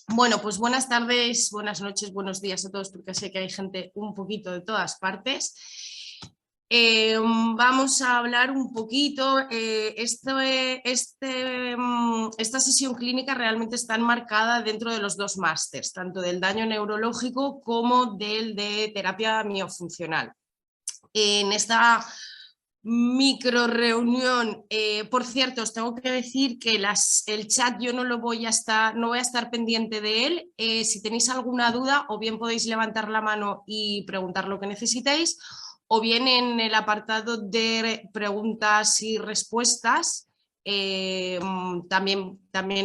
Bueno, pues buenas tardes, buenas noches, buenos días a todos, porque sé que hay gente un poquito de todas partes. Vamos a hablar un poquito, esta sesión clínica realmente está enmarcada dentro de los dos másters, tanto del daño neurológico como del de terapia miofuncional. En esta micro reunión, por cierto, os tengo que decir que el chat yo no voy a estar pendiente de él. Si tenéis alguna duda, o bien podéis levantar la mano y preguntar lo que necesitéis, o bien en el apartado de preguntas y respuestas. También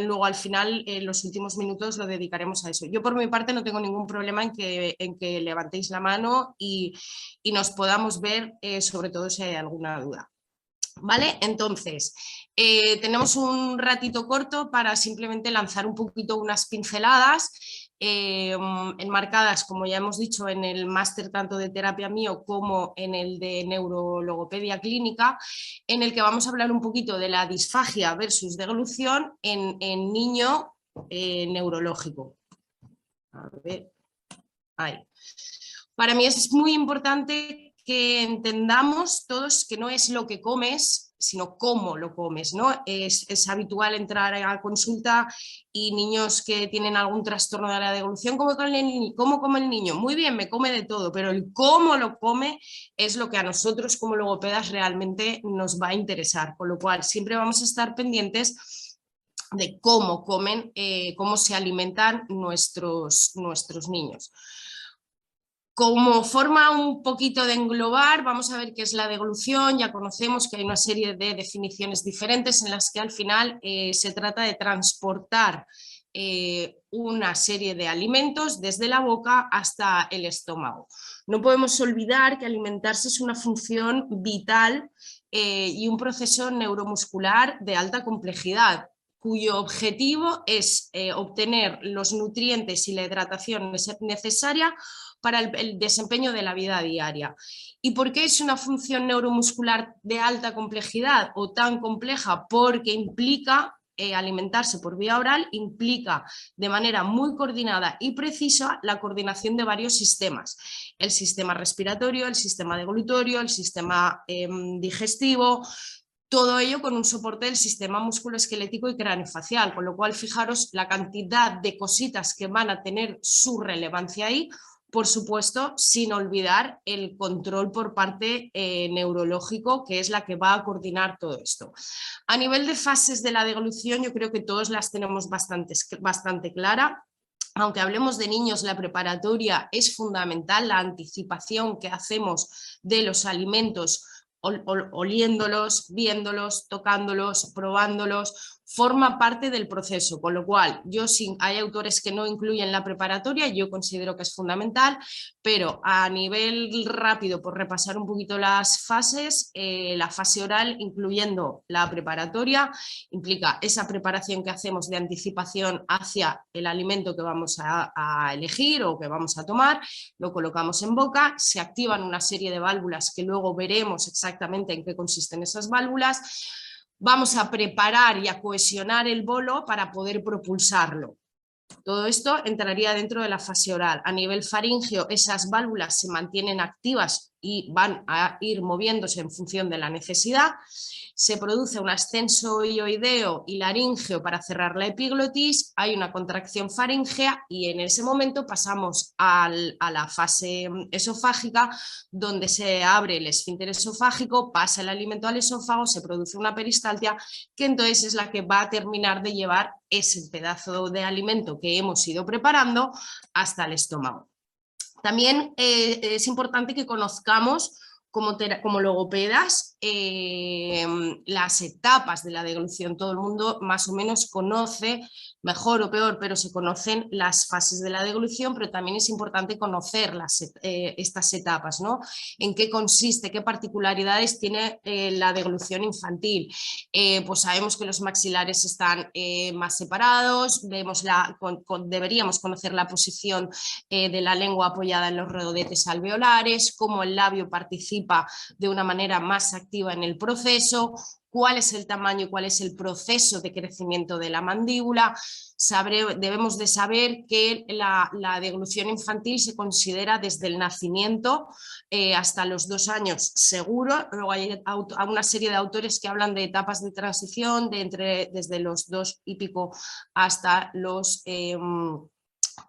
luego al final, en los últimos minutos, lo dedicaremos a eso. Yo por mi parte no tengo ningún problema en que levantéis la mano y nos podamos ver, sobre todo si hay alguna duda. ¿Vale? Entonces, tenemos un ratito corto para simplemente lanzar un poquito unas pinceladas enmarcadas, como ya hemos dicho, en el máster tanto de terapia mío como en el de neurologopedia clínica, en el que vamos a hablar un poquito de la disfagia versus deglución en niño neurológico. A ver, ahí. Para mí es muy importante que entendamos todos que no es lo que comes, sino cómo lo comes, ¿no? Es habitual entrar a consulta y niños que tienen algún trastorno de la deglución, ¿cómo come el niño? Muy bien, me come de todo, pero el cómo lo come es lo que a nosotros como logopedas realmente nos va a interesar, con lo cual siempre vamos a estar pendientes de cómo comen, cómo se alimentan nuestros niños. Como forma un poquito de englobar, vamos a ver qué es la deglución. Ya conocemos que hay una serie de definiciones diferentes en las que al final se trata de transportar una serie de alimentos desde la boca hasta el estómago. No podemos olvidar que alimentarse es una función vital y un proceso neuromuscular de alta complejidad, cuyo objetivo es obtener los nutrientes y la hidratación necesaria para el desempeño de la vida diaria. ¿Y por qué es una función neuromuscular de alta complejidad o tan compleja? Porque implica alimentarse por vía oral, implica de manera muy coordinada y precisa la coordinación de varios sistemas: el sistema respiratorio, el sistema deglutorio, el sistema digestivo, todo ello con un soporte del sistema musculoesquelético y craneofacial, con lo cual fijaros la cantidad de cositas que van a tener su relevancia ahí, por supuesto, sin olvidar el control por parte neurológico, que es la que va a coordinar todo esto. A nivel de fases de la deglución, yo creo que todos las tenemos bastante clara. Aunque hablemos de niños, la preparatoria es fundamental, la anticipación que hacemos de los alimentos, oliéndolos, viéndolos, tocándolos, probándolos, forma parte del proceso, con lo cual hay autores que no incluyen la preparatoria, yo considero que es fundamental, pero a nivel rápido, por repasar un poquito las fases, la fase oral, incluyendo la preparatoria, implica esa preparación que hacemos de anticipación hacia el alimento que vamos a elegir o que vamos a tomar, lo colocamos en boca, se activan una serie de válvulas que luego veremos exactamente en qué consisten esas válvulas. Vamos a preparar y a cohesionar el bolo para poder propulsarlo. Todo esto entraría dentro de la fase oral. A nivel faríngeo, esas válvulas se mantienen activas y van a ir moviéndose en función de la necesidad. Se produce un ascenso hioideo y laríngeo para cerrar la epiglotis, hay una contracción faríngea y en ese momento pasamos a la fase esofágica, donde se abre el esfínter esofágico, pasa el alimento al esófago, se produce una peristaltia, que entonces es la que va a terminar de llevar ese pedazo de alimento que hemos ido preparando hasta el estómago. También es importante que conozcamos como logopedas las etapas de la deglución. Todo el mundo más o menos conoce, mejor o peor, pero se conocen las fases de la deglución, pero también es importante conocer estas etapas, ¿no? En qué consiste, qué particularidades tiene la deglución infantil. Pues sabemos que los maxilares están más separados, deberíamos conocer la posición de la lengua apoyada en los rodetes alveolares, cómo el labio participa de una manera más activa en el proceso, cuál es el tamaño y cuál es el proceso de crecimiento de la mandíbula. Debemos de saber que la deglución infantil se considera desde el nacimiento hasta los 2 años seguro. Luego hay una serie de autores que hablan de etapas de transición desde los 2 y pico hasta los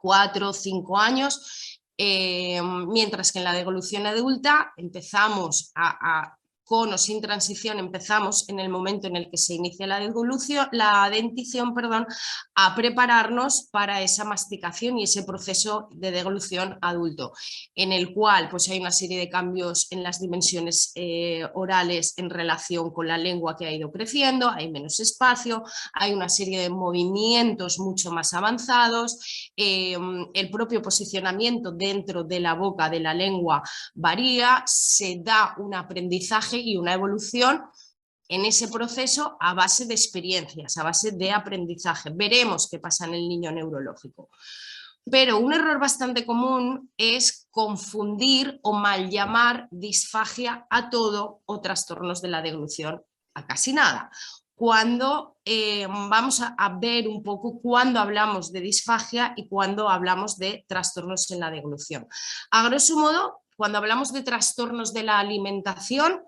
4 o 5 años. Mientras que en la deglución adulta empezamos con o sin transición, empezamos en el momento en el que se inicia la dentición, a prepararnos para esa masticación y ese proceso de deglución adulto, en el cual pues, hay una serie de cambios en las dimensiones orales en relación con la lengua que ha ido creciendo, hay menos espacio, hay una serie de movimientos mucho más avanzados, el propio posicionamiento dentro de la boca de la lengua varía, se da un aprendizaje y una evolución en ese proceso a base de experiencias, a base de aprendizaje. Veremos qué pasa en el niño neurológico. Pero un error bastante común es confundir o mal llamar disfagia a todo o trastornos de la deglución a casi nada. Cuando vamos a ver un poco cuando hablamos de disfagia y cuando hablamos de trastornos en la deglución. A grosso modo, cuando hablamos de trastornos de la alimentación,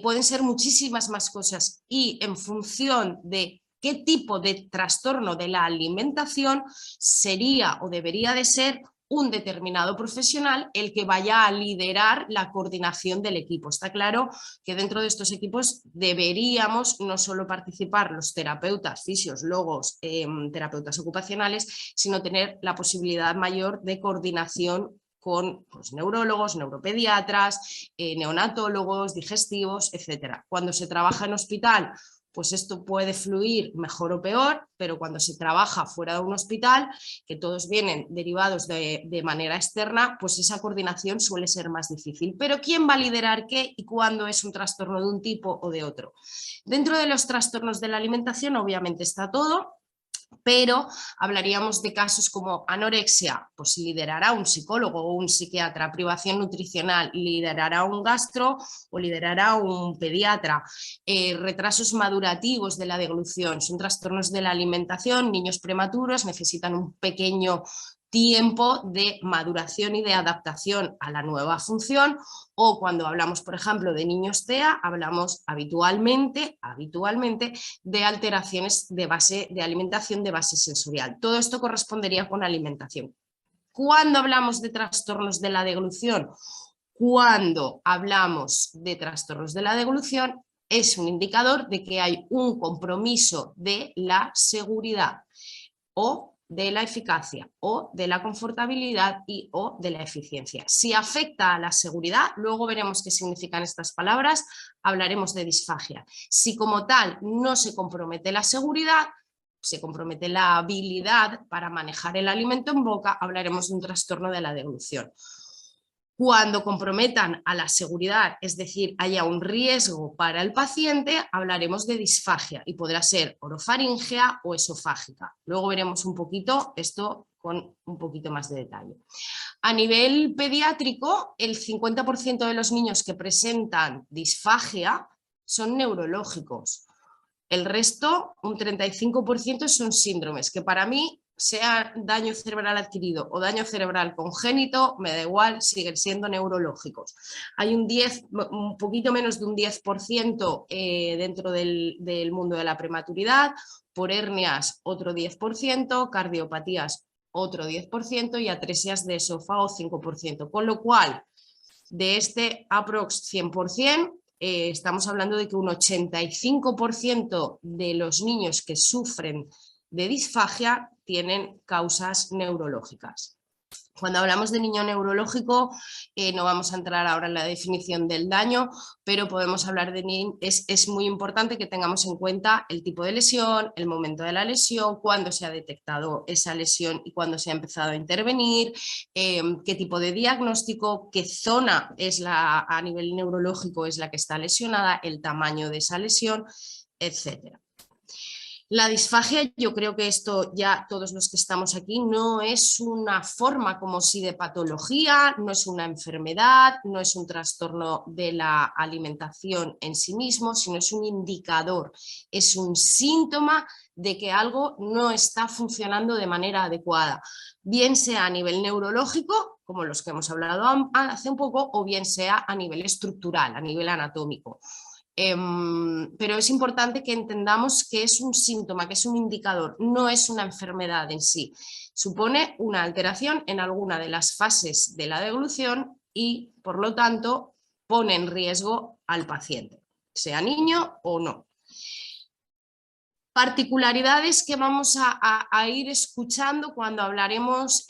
pueden ser muchísimas más cosas y en función de qué tipo de trastorno de la alimentación sería o debería de ser un determinado profesional el que vaya a liderar la coordinación del equipo. Está claro que dentro de estos equipos deberíamos no solo participar los terapeutas, fisios, logos, terapeutas ocupacionales, sino tener la posibilidad mayor de coordinación con pues, neurólogos, neuropediatras, neonatólogos, digestivos, etc. Cuando se trabaja en hospital, pues esto puede fluir mejor o peor, pero cuando se trabaja fuera de un hospital, que todos vienen derivados de manera externa, pues esa coordinación suele ser más difícil. Pero ¿quién va a liderar qué y cuándo es un trastorno de un tipo o de otro? Dentro de los trastornos de la alimentación, obviamente está todo, pero hablaríamos de casos como anorexia, pues liderará un psicólogo o un psiquiatra, privación nutricional, liderará un gastro o liderará un pediatra, retrasos madurativos de la deglución, son trastornos de la alimentación, niños prematuros necesitan un pequeño tiempo de maduración y de adaptación a la nueva función, o cuando hablamos, por ejemplo, de niños TEA, hablamos habitualmente de alteraciones de alimentación de base sensorial. Todo esto correspondería con alimentación. Cuando hablamos de trastornos de la deglución, es un indicador de que hay un compromiso de la seguridad o de la eficacia o de la confortabilidad y o de la eficiencia. Si afecta a la seguridad, luego veremos qué significan estas palabras, hablaremos de disfagia. Si como tal no se compromete la seguridad, se compromete la habilidad para manejar el alimento en boca, hablaremos de un trastorno de la deglución. Cuando comprometan a la seguridad, es decir, haya un riesgo para el paciente, hablaremos de disfagia y podrá ser orofaríngea o esofágica. Luego veremos un poquito esto con un poquito más de detalle. A nivel pediátrico, el 50% de los niños que presentan disfagia son neurológicos. El resto, un 35%, son síndromes, que para mí, sea daño cerebral adquirido o daño cerebral congénito, me da igual, siguen siendo neurológicos. Hay un poquito menos de un 10% dentro del mundo de la prematuridad, por hernias otro 10%, cardiopatías otro 10% y atresias de esófago 5%. Con lo cual, de este aprox 100%, estamos hablando de que un 85% de los niños que sufren de disfagia tienen causas neurológicas. Cuando hablamos de niño neurológico, no vamos a entrar ahora en la definición del daño, pero podemos hablar de es muy importante que tengamos en cuenta el tipo de lesión, el momento de la lesión, cuándo se ha detectado esa lesión y cuándo se ha empezado a intervenir, qué tipo de diagnóstico, qué zona es a nivel neurológico es la que está lesionada, el tamaño de esa lesión, etcétera. La disfagia, yo creo que esto ya todos los que estamos aquí, no es una forma como si de patología, no es una enfermedad, no es un trastorno de la alimentación en sí mismo, sino es un indicador, es un síntoma de que algo no está funcionando de manera adecuada, bien sea a nivel neurológico, como los que hemos hablado hace un poco, o bien sea a nivel estructural, a nivel anatómico. Pero es importante que entendamos que es un síntoma, que es un indicador, no es una enfermedad en sí. Supone una alteración en alguna de las fases de la deglución y, por lo tanto, pone en riesgo al paciente, sea niño o no. Particularidades que vamos a ir escuchando cuando hablaremos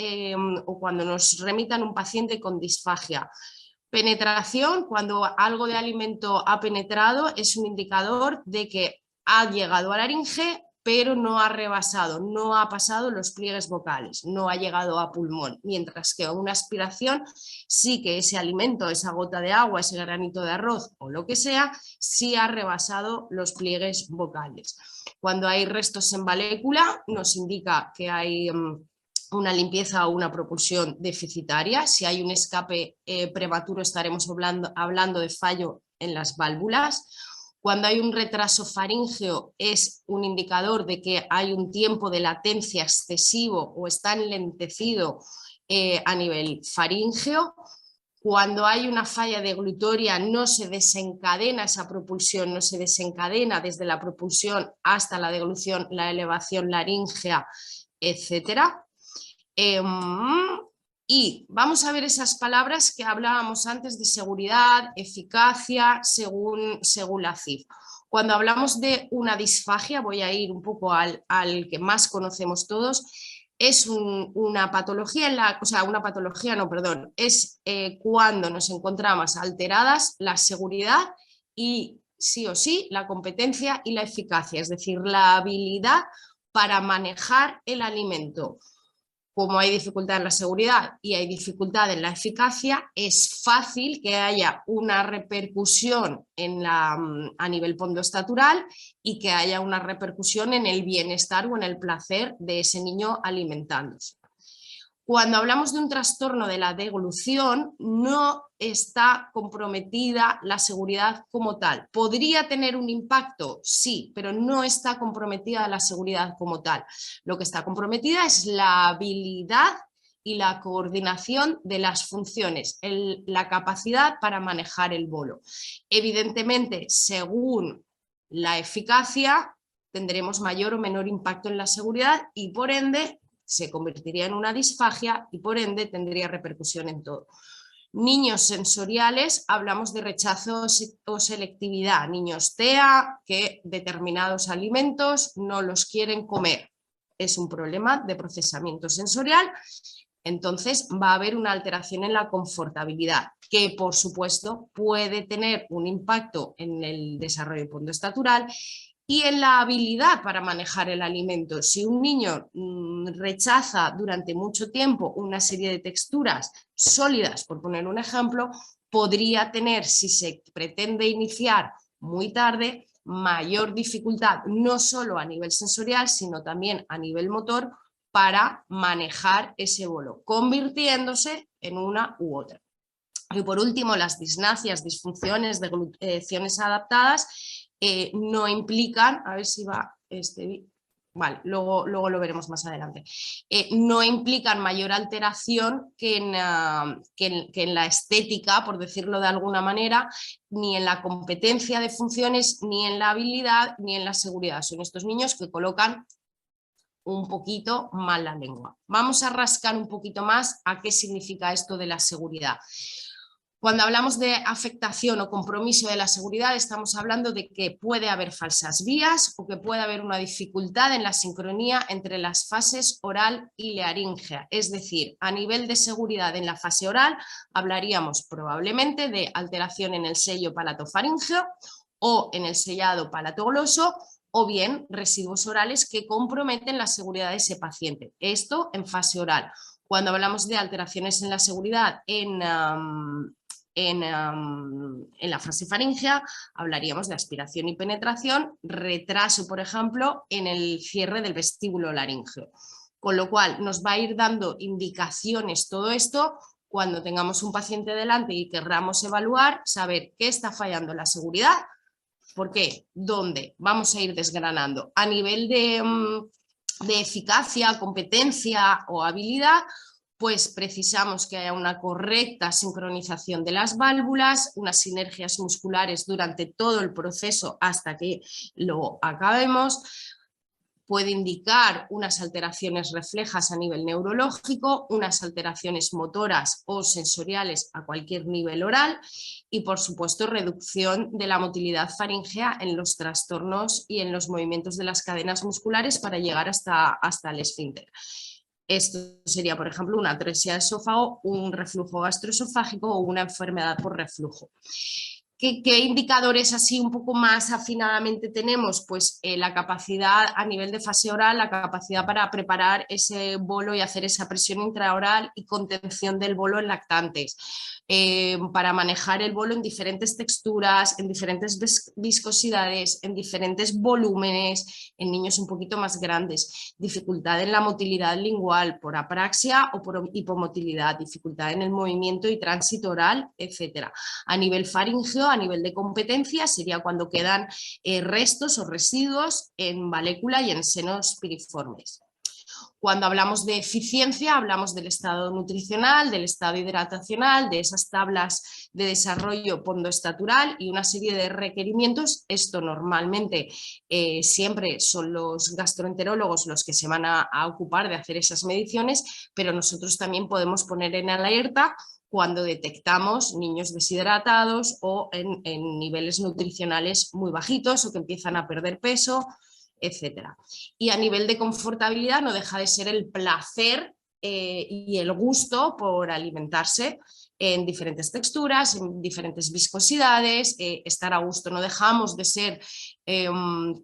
o cuando nos remitan un paciente con disfagia. Penetración, cuando algo de alimento ha penetrado, es un indicador de que ha llegado a la laringe, pero no ha rebasado, no ha pasado los pliegues vocales, no ha llegado a pulmón, mientras que una aspiración sí que ese alimento, esa gota de agua, ese granito de arroz o lo que sea, sí ha rebasado los pliegues vocales. Cuando hay restos en valécula, nos indica que hay una limpieza o una propulsión deficitaria. Si hay un escape prematuro, estaremos hablando de fallo en las válvulas. Cuando hay un retraso faríngeo, es un indicador de que hay un tiempo de latencia excesivo o está enlentecido a nivel faríngeo. Cuando hay una falla deglutoria, no se desencadena esa propulsión, no se desencadena desde la propulsión hasta la deglución, la elevación laríngea, etcétera. Y vamos a ver esas palabras que hablábamos antes de seguridad, eficacia, según la CIF. Cuando hablamos de una disfagia, voy a ir un poco al que más conocemos todos, es una patología, una patología, no, perdón, es cuando nos encontramos alteradas la seguridad y sí o sí la competencia y la eficacia, es decir, la habilidad para manejar el alimento. Como hay dificultad en la seguridad y hay dificultad en la eficacia, es fácil que haya una repercusión a nivel pondoestatural y que haya una repercusión en el bienestar o en el placer de ese niño alimentándose. Cuando hablamos de un trastorno de la deglución, no está comprometida la seguridad como tal. ¿Podría tener un impacto? Sí, pero no está comprometida la seguridad como tal. Lo que está comprometida es la habilidad y la coordinación de las funciones, la capacidad para manejar el bolo. Evidentemente, según la eficacia, tendremos mayor o menor impacto en la seguridad y, por ende, se convertiría en una disfagia y por ende tendría repercusión en todo. Niños sensoriales, hablamos de rechazo o selectividad. Niños TEA que determinados alimentos no los quieren comer. Es un problema de procesamiento sensorial. Entonces va a haber una alteración en la confortabilidad, que por supuesto puede tener un impacto en el desarrollo pondoestatural y en la habilidad para manejar el alimento. Si un niño rechaza durante mucho tiempo una serie de texturas sólidas, por poner un ejemplo, podría tener, si se pretende iniciar muy tarde, mayor dificultad, no solo a nivel sensorial, sino también a nivel motor, para manejar ese bolo, convirtiéndose en una u otra. Y por último, las disnasias, disfunciones, degluciones adaptadas, no implican, a ver si va vale, luego lo veremos más adelante, no implican mayor alteración que en la estética, por decirlo de alguna manera, ni en la competencia de funciones, ni en la habilidad, ni en la seguridad. Son estos niños que colocan un poquito mal la lengua. Vamos a rascar un poquito más a qué significa esto de la seguridad. Cuando hablamos de afectación o compromiso de la seguridad, estamos hablando de que puede haber falsas vías o que puede haber una dificultad en la sincronía entre las fases oral y laríngea. Es decir, a nivel de seguridad en la fase oral, hablaríamos probablemente de alteración en el sello palatofaríngeo o en el sellado palatogloso, o bien residuos orales que comprometen la seguridad de ese paciente. Esto en fase oral. Cuando hablamos de alteraciones en la seguridad en la fase faríngea hablaríamos de aspiración y penetración, retraso, por ejemplo, en el cierre del vestíbulo laríngeo. Con lo cual nos va a ir dando indicaciones todo esto cuando tengamos un paciente delante y querramos evaluar, saber qué está fallando en la seguridad, por qué, dónde, vamos a ir desgranando. A nivel de eficacia, competencia o habilidad, pues precisamos que haya una correcta sincronización de las válvulas, unas sinergias musculares durante todo el proceso hasta que lo acabemos. Puede indicar unas alteraciones reflejas a nivel neurológico, unas alteraciones motoras o sensoriales a cualquier nivel oral y, por supuesto, reducción de la motilidad faríngea en los trastornos y en los movimientos de las cadenas musculares para llegar hasta el esfínter. Esto sería, por ejemplo, una atresia de esófago, un reflujo gastroesofágico o una enfermedad por reflujo. ¿Qué indicadores así un poco más afinadamente tenemos? Pues la capacidad a nivel de fase oral, la capacidad para preparar ese bolo y hacer esa presión intraoral y contención del bolo en lactantes. Para manejar el bolo en diferentes texturas, en diferentes viscosidades, en diferentes volúmenes, en niños un poquito más grandes, dificultad en la motilidad lingual por apraxia o por hipomotilidad, dificultad en el movimiento y tránsito oral, etc. A nivel faríngeo, a nivel de competencia, sería cuando quedan restos o residuos en valécula y en senos piriformes. Cuando hablamos de eficiencia, hablamos del estado nutricional, del estado hidratacional, de esas tablas de desarrollo pondoestatural y una serie de requerimientos. Esto normalmente siempre son los gastroenterólogos los que se van a ocupar de hacer esas mediciones, pero nosotros también podemos poner en alerta cuando detectamos niños deshidratados o en niveles nutricionales muy bajitos o que empiezan a perder peso, etcétera. Y a nivel de confortabilidad no deja de ser el placer y el gusto por alimentarse en diferentes texturas, en diferentes viscosidades, estar a gusto. No dejamos de ser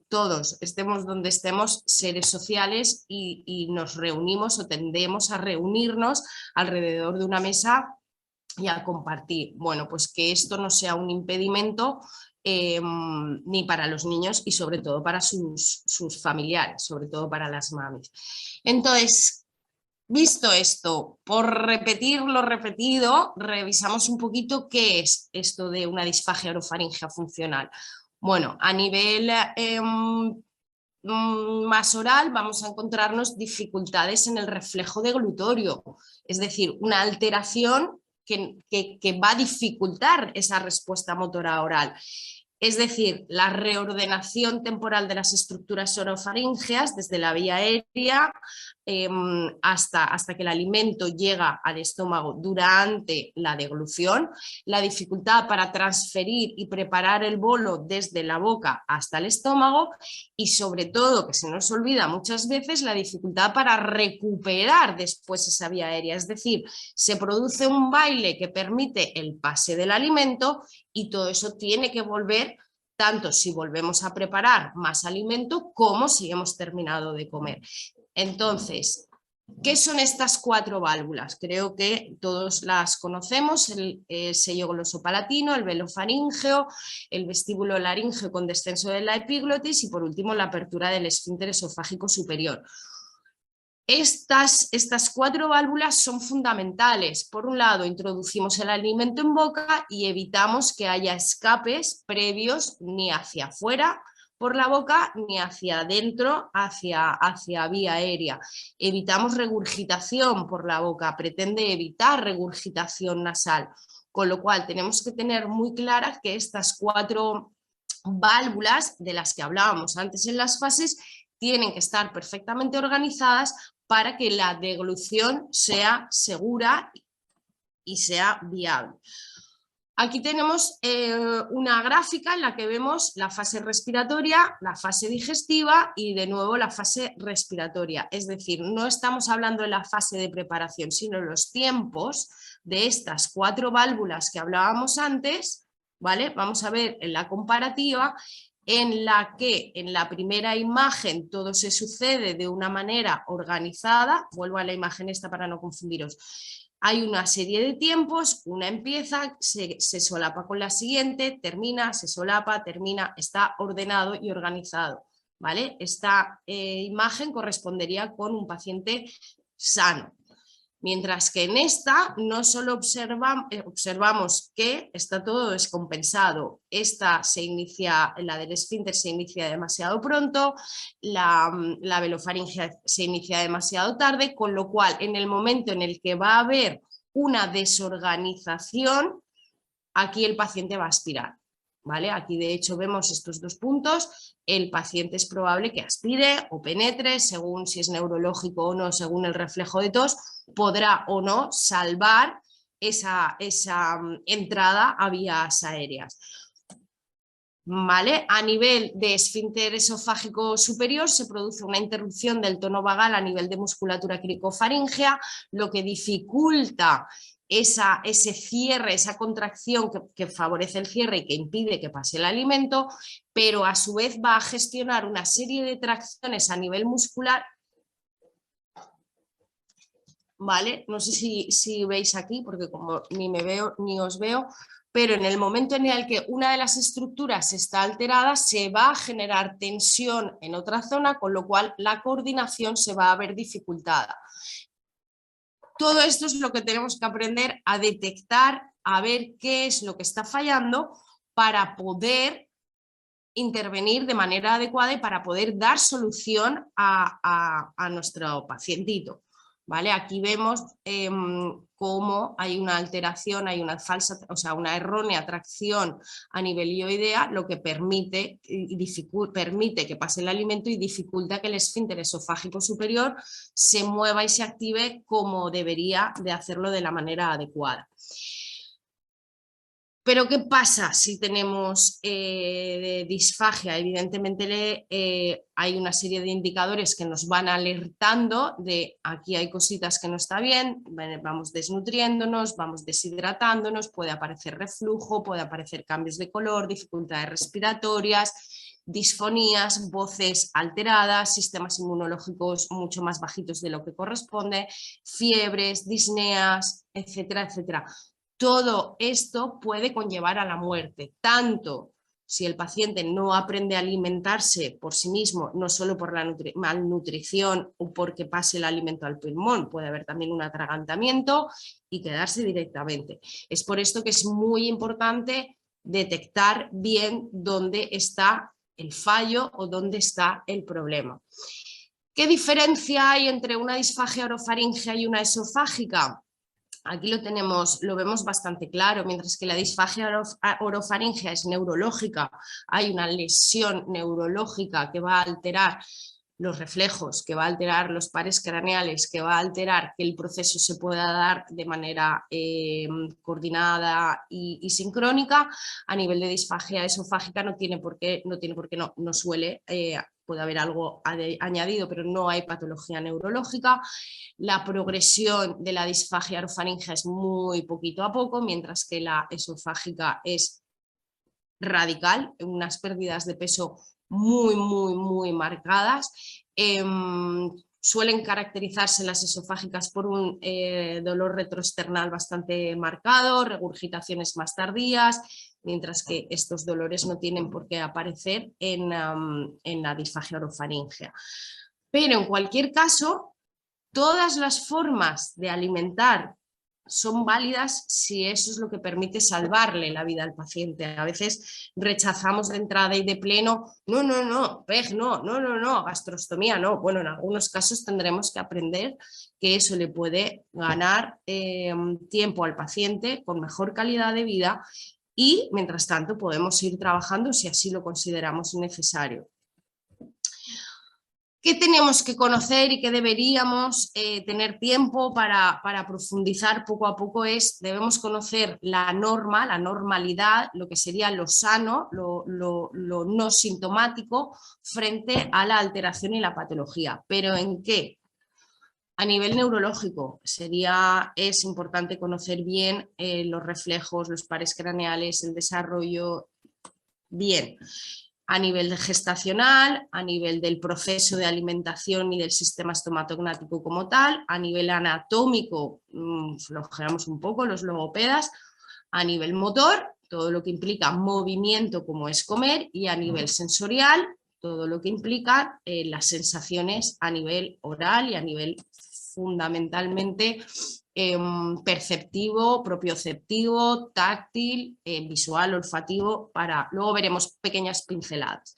todos, estemos donde estemos, seres sociales y nos reunimos o tendemos a reunirnos alrededor de una mesa y a compartir. Bueno, pues que esto no sea un impedimento ni para los niños y sobre todo para sus familiares, sobre todo para las mamis. Entonces, visto esto, por repetir lo repetido, revisamos un poquito qué es esto de una disfagia orofaríngea funcional. Bueno, a nivel más oral vamos a encontrarnos dificultades en el reflejo deglutorio, es decir, una alteración que va a dificultar esa respuesta motora oral. Es decir, la reordenación temporal de las estructuras orofaríngeas desde la vía aérea hasta que el alimento llega al estómago durante la deglución, la dificultad para transferir y preparar el bolo desde la boca hasta el estómago y sobre todo, que se nos olvida muchas veces, la dificultad para recuperar después esa vía aérea. Es decir, se produce un baile que permite el pase del alimento y todo eso tiene que volver, tanto si volvemos a preparar más alimento como si hemos terminado de comer. Entonces, ¿qué son estas 4 válvulas? Creo que todos las conocemos: el sello glosopalatino, el velo faríngeo, el vestíbulo laríngeo con descenso de la epiglotis y por último la apertura del esfínter esofágico superior. Estas 4 válvulas son fundamentales. Por un lado, introducimos el alimento en boca y evitamos que haya escapes previos ni hacia afuera por la boca ni hacia adentro, hacia vía aérea. Evitamos regurgitación por la boca, pretende evitar regurgitación nasal, con lo cual tenemos que tener muy claras que estas 4 válvulas de las que hablábamos antes en las fases tienen que estar perfectamente organizadas para que la deglución sea segura y sea viable. Aquí tenemos una gráfica en la que vemos la fase respiratoria, la fase digestiva y de nuevo la fase respiratoria. Es decir, no estamos hablando de la fase de preparación, sino los tiempos de estas 4 válvulas que hablábamos antes, ¿vale? Vamos a ver en la comparativa en la que en la primera imagen todo se sucede de una manera organizada. Vuelvo a la imagen esta para no confundiros. Hay una serie de tiempos, una empieza, se solapa con la siguiente, termina, se solapa, termina, está ordenado y organizado, ¿vale? Esta imagen correspondería con un paciente sano. Mientras que en esta no solo observamos que está todo descompensado. Esta se inicia, la del esfínter se inicia demasiado pronto, la velofaringea se inicia demasiado tarde, con lo cual en el momento en el que va a haber una desorganización, aquí el paciente va a aspirar. ¿Vale? Aquí de hecho vemos estos dos puntos, el paciente es probable que aspire o penetre, según si es neurológico o no, según el reflejo de tos, podrá o no salvar esa entrada a vías aéreas. ¿Vale? A nivel de esfínter esofágico superior se produce una interrupción del tono vagal a nivel de musculatura cricofaríngea, lo que dificulta ese cierre, esa contracción que favorece el cierre y que impide que pase el alimento, pero a su vez va a gestionar una serie de tracciones a nivel muscular. ¿Vale? No sé si veis aquí, porque como ni me veo ni os veo, pero en el momento en el que una de las estructuras está alterada, se va a generar tensión en otra zona, con lo cual la coordinación se va a ver dificultada. Todo esto es lo que tenemos que aprender a detectar, a ver qué es lo que está fallando para poder intervenir de manera adecuada y para poder dar solución a nuestro pacientito. ¿Vale? Aquí vemos cómo hay una alteración, hay una falsa, o sea, una errónea tracción a nivel ioidea, lo que permite que pase el alimento y dificulta que el esfínter esofágico superior se mueva y se active como debería de hacerlo de la manera adecuada. Pero ¿qué pasa si tenemos disfagia? Evidentemente hay una serie de indicadores que nos van alertando de aquí hay cositas que no está bien, vamos desnutriéndonos, vamos deshidratándonos, puede aparecer reflujo, puede aparecer cambios de color, dificultades respiratorias, disfonías, voces alteradas, sistemas inmunológicos mucho más bajitos de lo que corresponde, fiebres, disneas, etcétera, etcétera. Todo esto puede conllevar a la muerte, tanto si el paciente no aprende a alimentarse por sí mismo, no solo por la malnutrición o porque pase el alimento al pulmón, puede haber también un atragantamiento y quedarse directamente. Es por esto que es muy importante detectar bien dónde está el fallo o dónde está el problema. ¿Qué diferencia hay entre una disfagia orofaríngea y una esofágica? Aquí lo vemos bastante claro, mientras que la disfagia orofaríngea es neurológica, hay una lesión neurológica que va a alterar los reflejos, que va a alterar los pares craneales, que va a alterar que el proceso se pueda dar de manera coordinada y sincrónica. A nivel de disfagia esofágica no suele, puede haber algo añadido, pero no hay patología neurológica. La progresión de la disfagia orofaríngea es muy poquito a poco, mientras que la esofágica es radical, unas pérdidas de peso muy marcadas. Suelen caracterizarse las esofágicas por un dolor retroesternal bastante marcado, regurgitaciones más tardías, mientras que estos dolores no tienen por qué aparecer en la disfagia orofaríngea. Pero en cualquier caso, todas las formas de alimentar son válidas si eso es lo que permite salvarle la vida al paciente. A veces rechazamos de entrada y de pleno, PEG no, gastrostomía no. Bueno, en algunos casos tendremos que aprender que eso le puede ganar tiempo al paciente con mejor calidad de vida y mientras tanto podemos ir trabajando si así lo consideramos necesario. ¿Qué tenemos que conocer y qué deberíamos tener tiempo para profundizar poco a poco? Debemos conocer la norma, la normalidad, lo que sería lo sano, lo no sintomático frente a la alteración y la patología. ¿Pero en qué? A nivel neurológico es importante conocer bien los reflejos, los pares craneales, el desarrollo bien. a nivel gestacional, a nivel del proceso de alimentación y del sistema estomatognático como tal, a nivel anatómico, flojeamos un poco los logopedas, a nivel motor, todo lo que implica movimiento como es comer, y a nivel sensorial, todo lo que implica las sensaciones a nivel oral y a nivel fundamentalmente perceptivo, propioceptivo, táctil, visual, olfativo, luego veremos pequeñas pinceladas.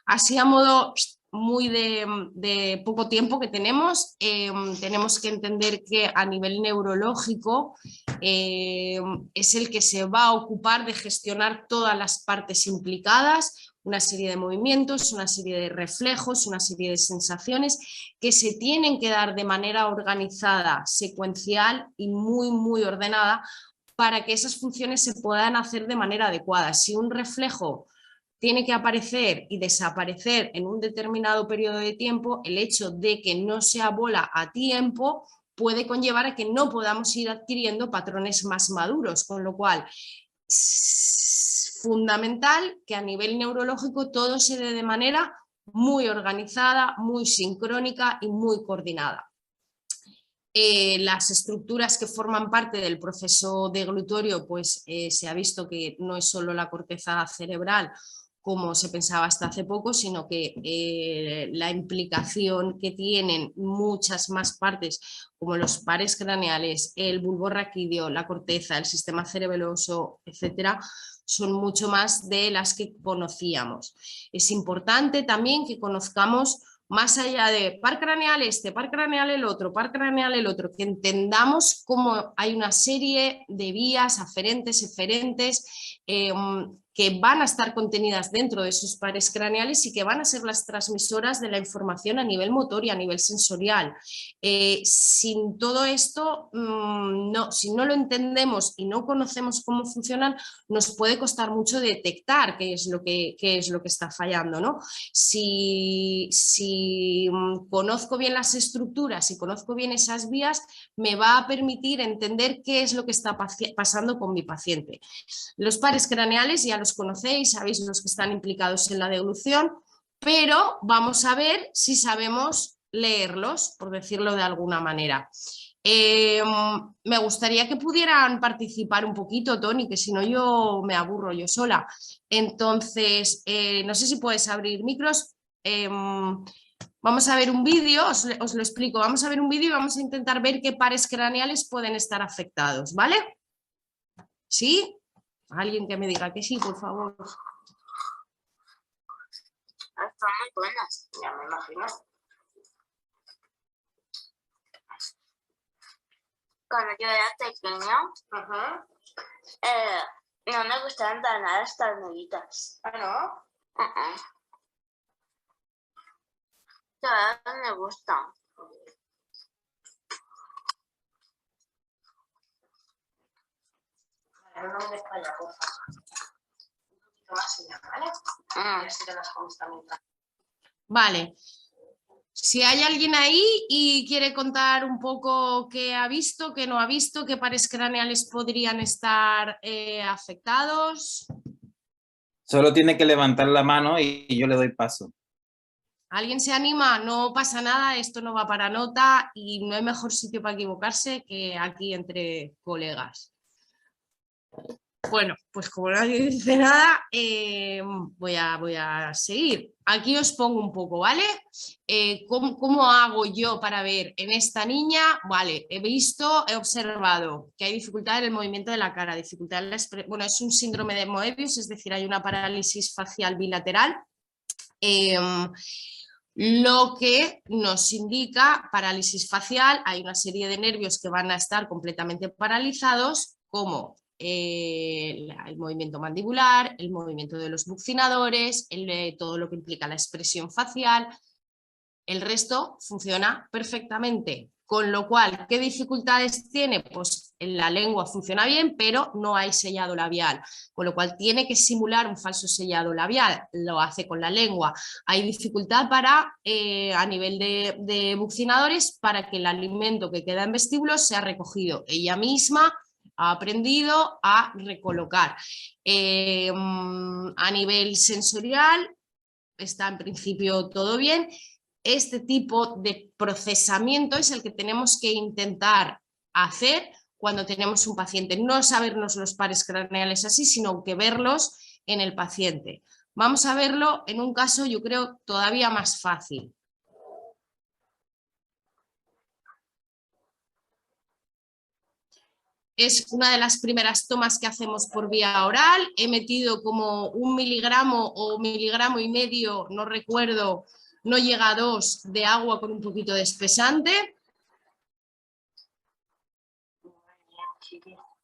Así a modo muy de poco tiempo que tenemos que entender que a nivel neurológico es el que se va a ocupar de gestionar todas las partes implicadas, una serie de movimientos, una serie de reflejos, una serie de sensaciones que se tienen que dar de manera organizada, secuencial y muy ordenada para que esas funciones se puedan hacer de manera adecuada. Si un reflejo tiene que aparecer y desaparecer en un determinado periodo de tiempo, el hecho de que no se abola a tiempo puede conllevar a que no podamos ir adquiriendo patrones más maduros, con lo cual es fundamental que a nivel neurológico todo se dé de manera muy organizada, muy sincrónica y muy coordinada. Las estructuras que forman parte del proceso deglutorio, pues se ha visto que no es solo la corteza cerebral como se pensaba hasta hace poco, sino que la implicación que tienen muchas más partes, como los pares craneales, el bulbo raquídeo, la corteza, el sistema cerebeloso, etcétera, son mucho más de las que conocíamos. Es importante también que conozcamos, más allá de par craneal este, par craneal el otro, par craneal el otro, que entendamos cómo hay una serie de vías aferentes, eferentes, que van a estar contenidas dentro de esos pares craneales y que van a ser las transmisoras de la información a nivel motor y a nivel sensorial. Sin todo esto, si no lo entendemos y no conocemos cómo funcionan, nos puede costar mucho detectar qué es lo que está fallando, ¿no? Si conozco bien las estructuras y conozco bien esas vías, me va a permitir entender qué es lo que está pasando con mi paciente. Los pares craneales ya los conocéis, sabéis los que están implicados en la deglución, pero vamos a ver si sabemos leerlos, por decirlo de alguna manera. Me gustaría que pudieran participar un poquito, Tony, que si no yo me aburro yo sola. Entonces, no sé si puedes abrir micros. Vamos a ver un vídeo, os lo explico. Vamos a ver un vídeo y vamos a intentar ver qué pares craneales pueden estar afectados, ¿vale? ¿Sí? Alguien que me diga que sí, por favor. Están muy buenas, ya me imagino. Cuando yo era pequeña, no me gustaban para nada las tornillitas. ¿Ah, no? Todas me gustan. No me falla, por favor. Un poquito más y ya, ¿vale? Y así te las comes también. Vale. Si hay alguien ahí y quiere contar un poco qué ha visto, qué no ha visto, qué pares craneales podrían estar afectados. Solo tiene que levantar la mano y yo le doy paso. ¿Alguien se anima? No pasa nada, esto no va para nota y no hay mejor sitio para equivocarse que aquí entre colegas. Bueno, pues como nadie dice nada, voy a seguir. Aquí os pongo un poco, ¿vale? ¿Cómo hago yo para ver en esta niña? Vale, he observado que hay dificultad en el movimiento de la cara, dificultad en bueno, es un síndrome de Moebius, es decir, hay una parálisis facial bilateral. Lo que nos indica parálisis facial, hay una serie de nervios que van a estar completamente paralizados, como el movimiento mandibular, el movimiento de los buccinadores, todo lo que implica la expresión facial. El resto funciona perfectamente. Con lo cual, ¿qué dificultades tiene? Pues en la lengua funciona bien, pero no hay sellado labial, con lo cual tiene que simular un falso sellado labial, lo hace con la lengua. Hay dificultad a nivel de buccinadores para que el alimento que queda en vestíbulos sea recogido. Ella misma ha aprendido a recolocar. A nivel sensorial, está en principio todo bien. Este tipo de procesamiento es el que tenemos que intentar hacer cuando tenemos un paciente. No sabernos los pares craneales así, sino que verlos en el paciente. Vamos a verlo en un caso, yo creo, todavía más fácil. Es una de las primeras tomas que hacemos por vía oral. He metido como 1 miligramo o 1,5 miligramos, no recuerdo, no llega a 2, de agua con un poquito de espesante.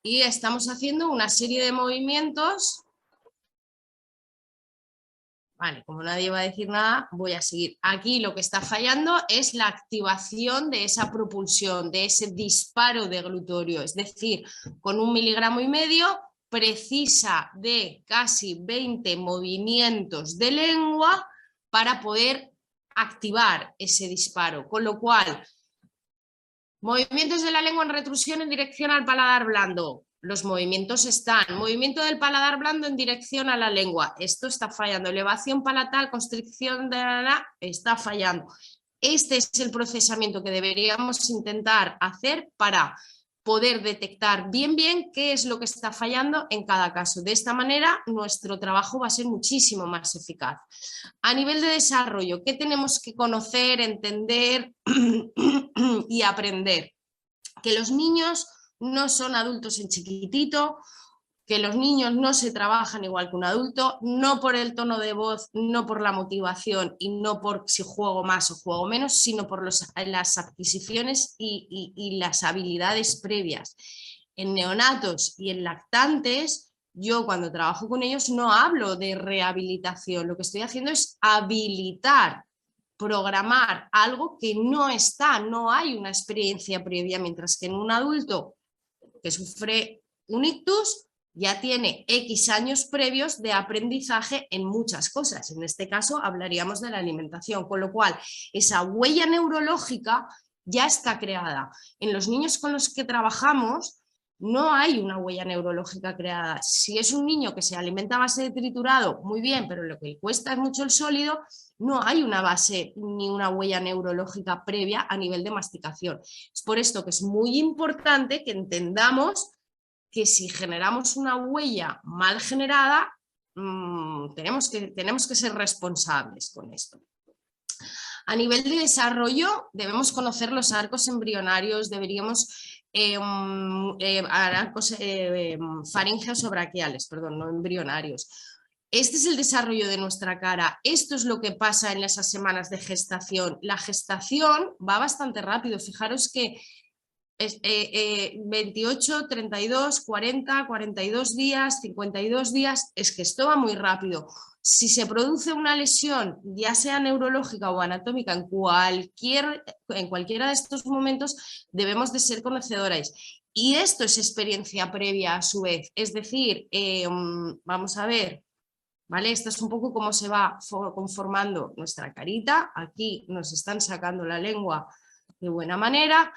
Y estamos haciendo una serie de movimientos. Vale, como nadie va a decir nada, voy a seguir. Aquí lo que está fallando es la activación de esa propulsión, de ese disparo deglutorio. Es decir, con 1,5 miligramos precisa de casi 20 movimientos de lengua para poder activar ese disparo. Con lo cual, movimientos de la lengua en retrusión en dirección al paladar blando. Los movimientos están. Movimiento del paladar blando en dirección a la lengua. Esto está fallando. Elevación palatal, constricción de la está fallando. Este es el procesamiento que deberíamos intentar hacer para poder detectar bien qué es lo que está fallando en cada caso. De esta manera, nuestro trabajo va a ser muchísimo más eficaz. A nivel de desarrollo, ¿qué tenemos que conocer, entender y aprender? Que los niños no son adultos en chiquitito, que los niños no se trabajan igual que un adulto, no por el tono de voz, no por la motivación y no por si juego más o juego menos, sino por las adquisiciones y las habilidades previas. En neonatos y en lactantes, yo cuando trabajo con ellos no hablo de rehabilitación, lo que estoy haciendo es habilitar, programar algo que no está, no hay una experiencia previa, mientras que en un adulto que sufre un ictus ya tiene X años previos de aprendizaje en muchas cosas. En este caso hablaríamos de la alimentación, con lo cual esa huella neurológica ya está creada. En los niños con los que trabajamos no hay una huella neurológica creada. Si es un niño que se alimenta a base de triturado, muy bien, pero lo que le cuesta es mucho el sólido, no hay una base ni una huella neurológica previa a nivel de masticación. Es por esto que es muy importante que entendamos que si generamos una huella mal generada, tenemos que ser responsables con esto. A nivel de desarrollo, debemos conocer los arcos embrionarios, deberíamos arcos faríngeos o braquiales, perdón, no embrionarios. Este es el desarrollo de nuestra cara. Esto es lo que pasa en esas semanas de gestación. La gestación va bastante rápido. Fijaros que 28, 32, 40, 42 días, 52 días, es que esto va muy rápido. Si se produce una lesión, ya sea neurológica o anatómica, en cualquiera de estos momentos, debemos de ser conocedores. Y esto es experiencia previa a su vez. Es decir, vamos a ver, ¿vale? Esto es un poco cómo se va conformando nuestra carita. Aquí nos están sacando la lengua de buena manera.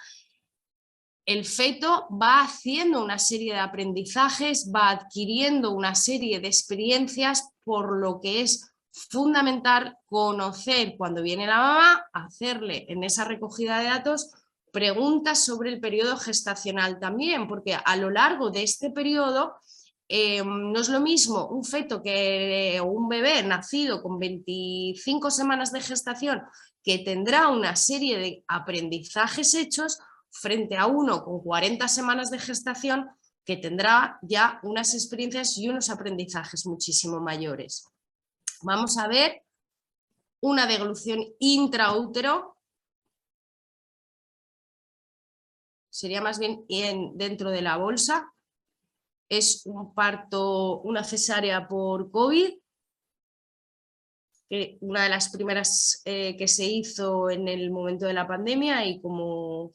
El feto va haciendo una serie de aprendizajes, va adquiriendo una serie de experiencias, por lo que es fundamental conocer cuando viene la mamá, hacerle en esa recogida de datos preguntas sobre el periodo gestacional también, porque a lo largo de este periodo no es lo mismo un feto o un bebé nacido con 25 semanas de gestación que tendrá una serie de aprendizajes hechos frente a uno con 40 semanas de gestación que tendrá ya unas experiencias y unos aprendizajes muchísimo mayores. Vamos a ver una deglución intraútero. Sería más bien dentro de la bolsa. Es un parto, una cesárea por COVID, que una de las primeras que se hizo en el momento de la pandemia, y como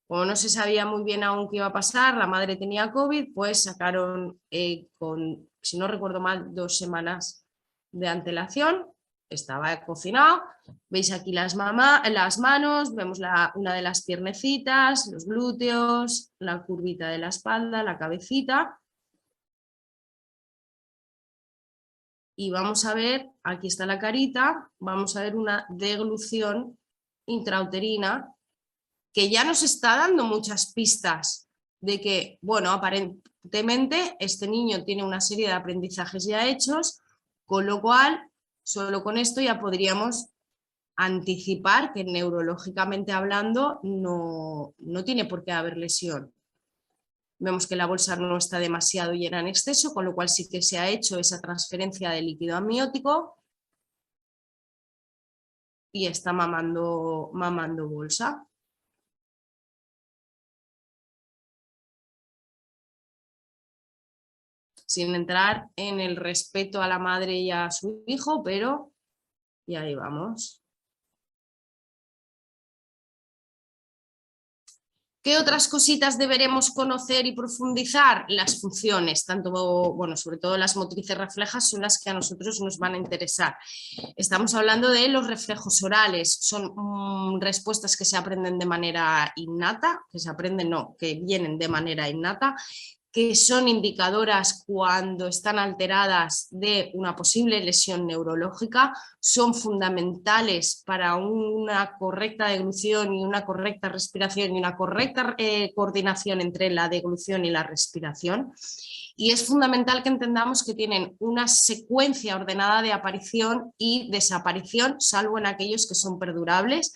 no se sabía muy bien aún qué iba a pasar, la madre tenía COVID, pues sacaron con, si no recuerdo mal, 2 semanas de antelación. Estaba cocinado. Veis aquí las manos, vemos una de las piernecitas, los glúteos, la curvita de la espalda, la cabecita. y vamos a ver, aquí está la carita, vamos a ver una deglución intrauterina que ya nos está dando muchas pistas de que, bueno, aparentemente este niño tiene una serie de aprendizajes ya hechos, con lo cual, solo con esto ya podríamos anticipar que neurológicamente hablando no tiene por qué haber lesión. Vemos que la bolsa no está demasiado llena en exceso, con lo cual sí que se ha hecho esa transferencia de líquido amniótico y está mamando bolsa. Sin entrar en el respeto a la madre y a su hijo, pero y ahí vamos. ¿Qué otras cositas deberemos conocer y profundizar? Las funciones, tanto, bueno, sobre todo las motrices reflejas son las que a nosotros nos van a interesar. Estamos hablando de los reflejos orales, son respuestas que se aprenden de manera innata, que vienen de manera innata, que son indicadoras cuando están alteradas de una posible lesión neurológica, son fundamentales para una correcta deglución y una correcta respiración y una correcta coordinación entre la deglución y la respiración. Y es fundamental que entendamos que tienen una secuencia ordenada de aparición y desaparición, salvo en aquellos que son perdurables.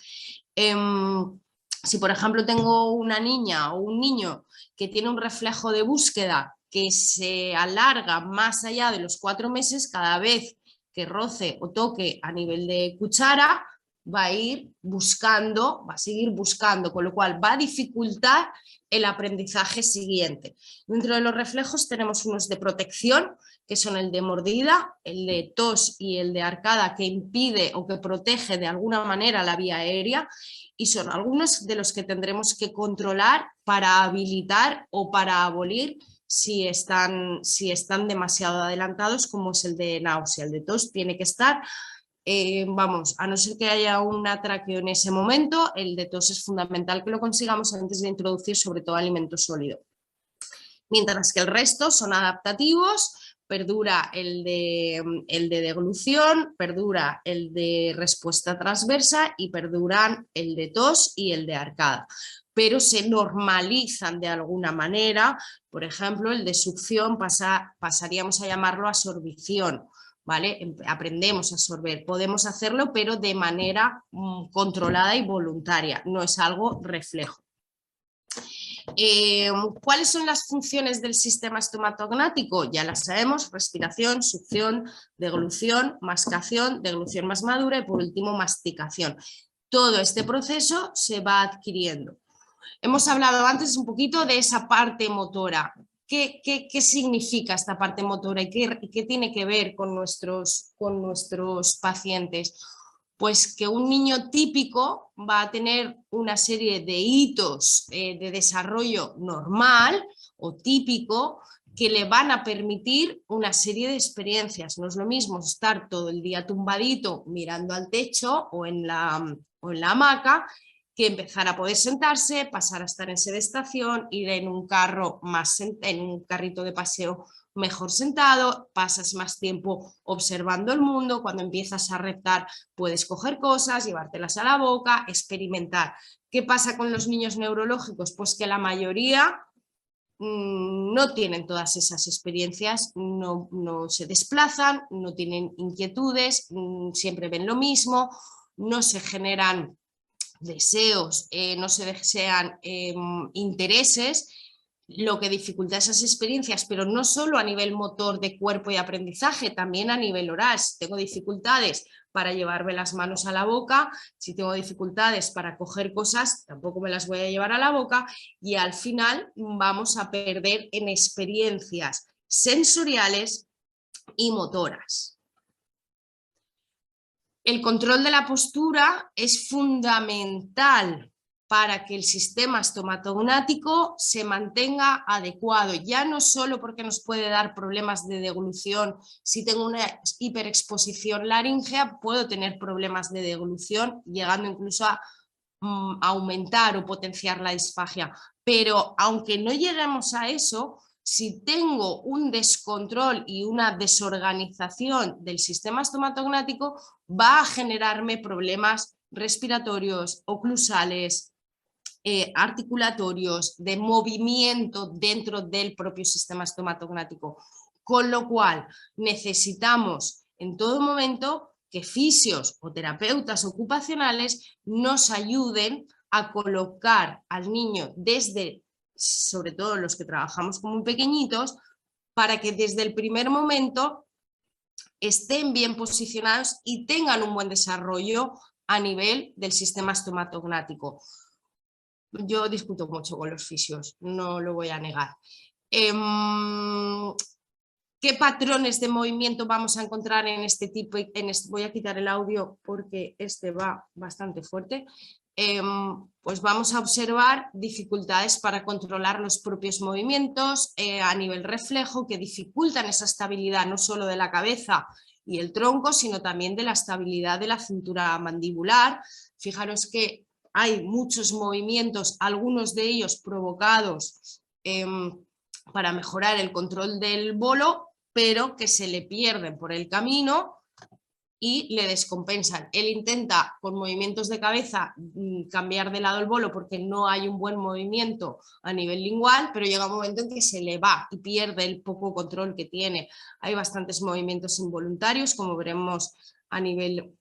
Si por ejemplo tengo una niña o un niño que tiene un reflejo de búsqueda que se alarga más allá de los 4 meses, cada vez que roce o toque a nivel de cuchara, va a ir buscando, va a seguir buscando, con lo cual va a dificultar el aprendizaje siguiente. Dentro de los reflejos tenemos unos de protección, que son el de mordida, el de tos y el de arcada, que impide o que protege de alguna manera la vía aérea, y son algunos de los que tendremos que controlar para habilitar o para abolir si están demasiado adelantados, como es el de náusea. El de tos tiene que estar, vamos, a no ser que haya una traqueo en ese momento, el de tos es fundamental que lo consigamos antes de introducir sobre todo alimento sólido. Mientras que el resto son adaptativos, perdura el de deglución, perdura el de respuesta transversa y perduran el de tos y el de arcada. Pero se normalizan de alguna manera, por ejemplo, el de succión pasaríamos a llamarlo absorbición, ¿vale? Aprendemos a absorber, podemos hacerlo, pero de manera controlada y voluntaria, no es algo reflejo. ¿Cuáles son las funciones del sistema estomatognático? Ya las sabemos: respiración, succión, deglución, mascación, deglución más madura y por último masticación. Todo este proceso se va adquiriendo. Hemos hablado antes un poquito de esa parte motora. ¿Qué significa esta parte motora y qué tiene que ver con nuestros pacientes? Pues que un niño típico va a tener una serie de hitos de desarrollo normal o típico que le van a permitir una serie de experiencias. No es lo mismo estar todo el día tumbadito mirando al techo o en la hamaca, que empezar a poder sentarse, pasar a estar en sedestación, ir en un carrito de paseo mejor sentado, pasas más tiempo observando el mundo, cuando empiezas a reptar puedes coger cosas, llevártelas a la boca, experimentar. ¿Qué pasa con los niños neurológicos? Pues que la mayoría no tienen todas esas experiencias, no se desplazan, no tienen inquietudes, siempre ven lo mismo, no se generan deseos, no se desean intereses, lo que dificulta esas experiencias, pero no solo a nivel motor de cuerpo y aprendizaje, también a nivel oral. Si tengo dificultades para llevarme las manos a la boca, si tengo dificultades para coger cosas, tampoco me las voy a llevar a la boca, y al final vamos a perder en experiencias sensoriales y motoras. El control de la postura es fundamental para que el sistema estomatognático se mantenga adecuado, ya no solo porque nos puede dar problemas de deglución. Si tengo una hiperexposición laríngea, puedo tener problemas de deglución, llegando incluso a aumentar o potenciar la disfagia. Pero aunque no lleguemos a eso, Si tengo un descontrol y una desorganización del sistema estomatognático, va a generarme problemas respiratorios, oclusales, articulatorios, de movimiento dentro del propio sistema estomatognático. Con lo cual necesitamos en todo momento que fisios o terapeutas ocupacionales nos ayuden a colocar al niño desde, sobre todo los que trabajamos como muy pequeñitos, para que desde el primer momento estén bien posicionados y tengan un buen desarrollo a nivel del sistema estomatognático. Yo discuto mucho con los fisios, no lo voy a negar. ¿Qué patrones de movimiento vamos a encontrar en este tipo? Voy a quitar el audio porque este va bastante fuerte. Pues vamos a observar dificultades para controlar los propios movimientos a nivel reflejo, que dificultan esa estabilidad no solo de la cabeza y el tronco, sino también de la estabilidad de la cintura mandibular. Fijaros que hay muchos movimientos, algunos de ellos provocados para mejorar el control del bolo, pero que se le pierden por el camino y le descompensan. Él intenta con movimientos de cabeza cambiar de lado el bolo porque no hay un buen movimiento a nivel lingual, pero llega un momento en que se le va y pierde el poco control que tiene. Hay bastantes movimientos involuntarios, como veremos a nivel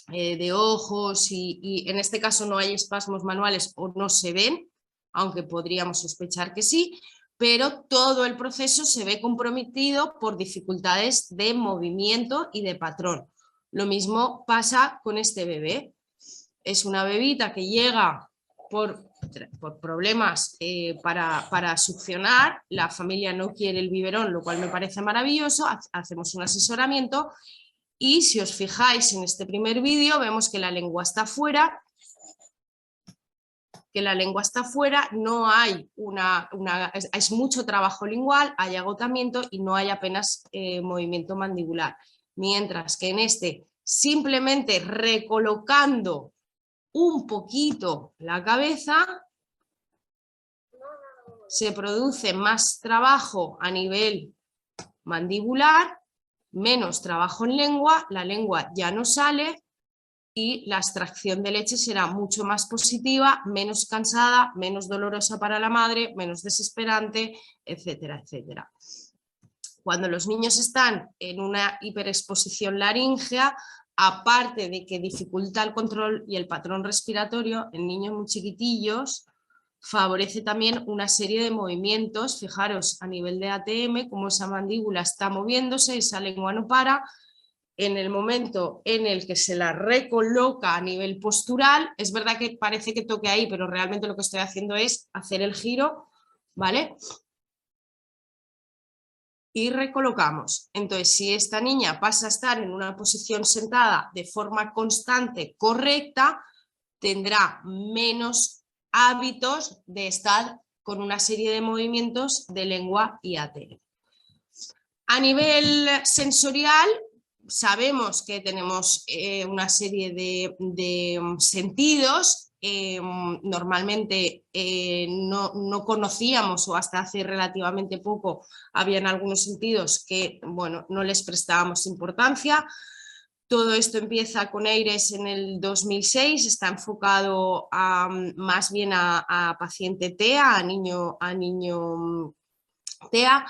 de ojos y en este caso no hay espasmos manuales o no se ven, aunque podríamos sospechar que sí, pero todo el proceso se ve comprometido por dificultades de movimiento y de patrón. Lo mismo pasa con este bebé. Es una bebita que llega por problemas para succionar, la familia no quiere el biberón, lo cual me parece maravilloso, hacemos un asesoramiento y si os fijáis en este primer vídeo vemos que la lengua está fuera, no hay es mucho trabajo lingual, hay agotamiento y no hay apenas movimiento mandibular. Mientras que en este, simplemente recolocando un poquito la cabeza, se produce más trabajo a nivel mandibular, menos trabajo en lengua, la lengua ya no sale y la extracción de leche será mucho más positiva, menos cansada, menos dolorosa para la madre, menos desesperante, etcétera, etcétera. Cuando los niños están en una hiperexposición laríngea, aparte de que dificulta el control y el patrón respiratorio en niños muy chiquitillos, favorece también una serie de movimientos. Fijaros a nivel de ATM, como esa mandíbula está moviéndose, esa lengua no para. En el momento en el que se la recoloca a nivel postural, es verdad que parece que toque ahí, pero realmente lo que estoy haciendo es hacer el giro, ¿vale? Y recolocamos. Entonces, si esta niña pasa a estar en una posición sentada de forma constante, correcta, tendrá menos hábitos de estar con una serie de movimientos de lengua y ATM. A nivel sensorial, sabemos que tenemos una serie de sentidos. Normalmente no conocíamos o hasta hace relativamente poco habían algunos sentidos que bueno, no les prestábamos importancia. Todo esto empieza con EIRES en el 2006, está enfocado más bien a paciente TEA, a niño TEA,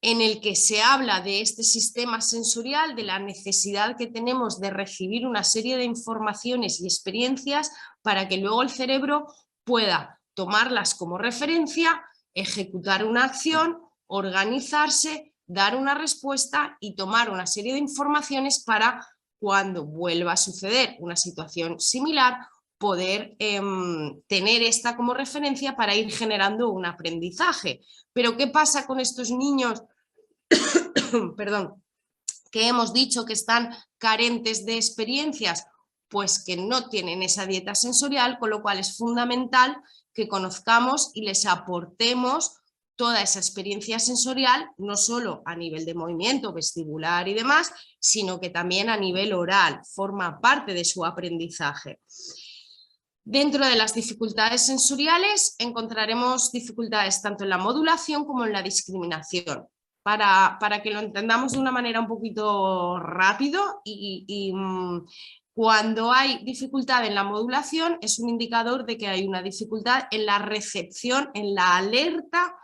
en el que se habla de este sistema sensorial, de la necesidad que tenemos de recibir una serie de informaciones y experiencias para que luego el cerebro pueda tomarlas como referencia, ejecutar una acción, organizarse, dar una respuesta y tomar una serie de informaciones para cuando vuelva a suceder una situación similar poder tener esta como referencia para ir generando un aprendizaje. Pero ¿qué pasa con estos niños perdón, que hemos dicho que están carentes de experiencias? Pues que no tienen esa dieta sensorial, con lo cual es fundamental que conozcamos y les aportemos toda esa experiencia sensorial, no solo a nivel de movimiento vestibular y demás, sino que también a nivel oral, forma parte de su aprendizaje. Dentro de las dificultades sensoriales encontraremos dificultades tanto en la modulación como en la discriminación. Para que lo entendamos de una manera un poquito rápido cuando hay dificultad en la modulación es un indicador de que hay una dificultad en la recepción, en la alerta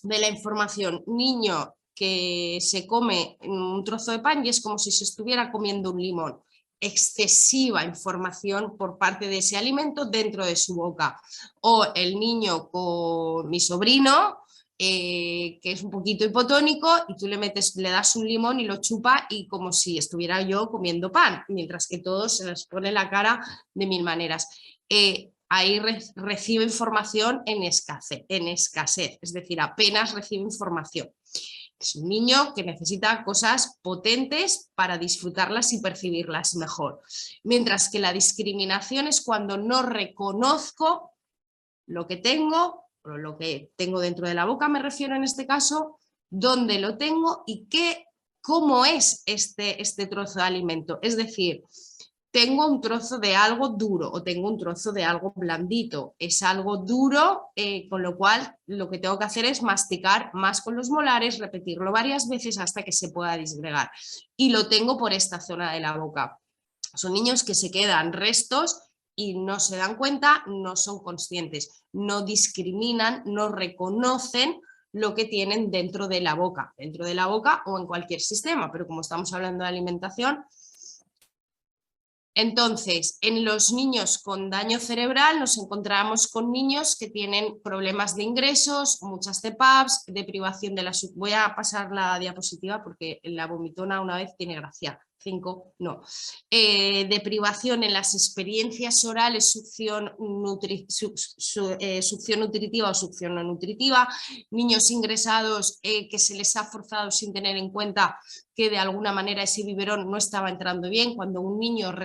de la información. Niño que se come un trozo de pan y es como si se estuviera comiendo un limón. Excesiva información por parte de ese alimento dentro de su boca. O el niño con mi sobrino, que es un poquito hipotónico y tú le das un limón y lo chupa y como si estuviera yo comiendo pan, mientras que todos se les pone la cara de mil maneras. Ahí recibe información en escasez, es decir, apenas recibe información. Es un niño que necesita cosas potentes para disfrutarlas y percibirlas mejor. Mientras que la discriminación es cuando no reconozco lo que tengo, o lo que tengo dentro de la boca me refiero en este caso, dónde lo tengo y cómo es este trozo de alimento. Es decir, tengo un trozo de algo duro o tengo un trozo de algo blandito. Es algo duro, con lo cual lo que tengo que hacer es masticar más con los molares, repetirlo varias veces hasta que se pueda disgregar. Y lo tengo por esta zona de la boca. Son niños que se quedan restos y no se dan cuenta, no son conscientes, no discriminan, no reconocen lo que tienen dentro de la boca o en cualquier sistema, pero como estamos hablando de alimentación. Entonces, en los niños con daño cerebral nos encontramos con niños que tienen problemas de ingresos, muchas CPAPs, deprivación de la... Voy a pasar la diapositiva porque la vomitona una vez tiene gracia. 5, no. Deprivación en las experiencias orales, succión nutritiva o succión no nutritiva, niños ingresados que se les ha forzado sin tener en cuenta que de alguna manera ese biberón no estaba entrando bien. Cuando un niño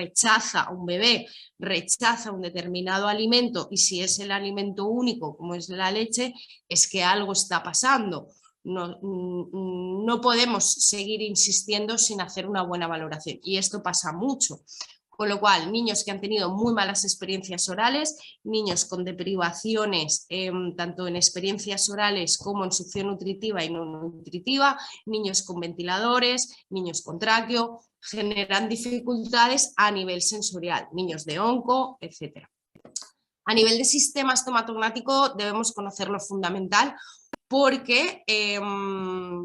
un bebé rechaza un determinado alimento y si es el alimento único como es la leche, es que algo está pasando. No podemos seguir insistiendo sin hacer una buena valoración y esto pasa mucho. Con lo cual, niños que han tenido muy malas experiencias orales, niños con deprivaciones tanto en experiencias orales como en succión nutritiva y no nutritiva, niños con ventiladores, niños con tráqueo, generan dificultades a nivel sensorial, niños de onco, etc. A nivel de sistema estomatognático debemos conocer lo fundamental, porque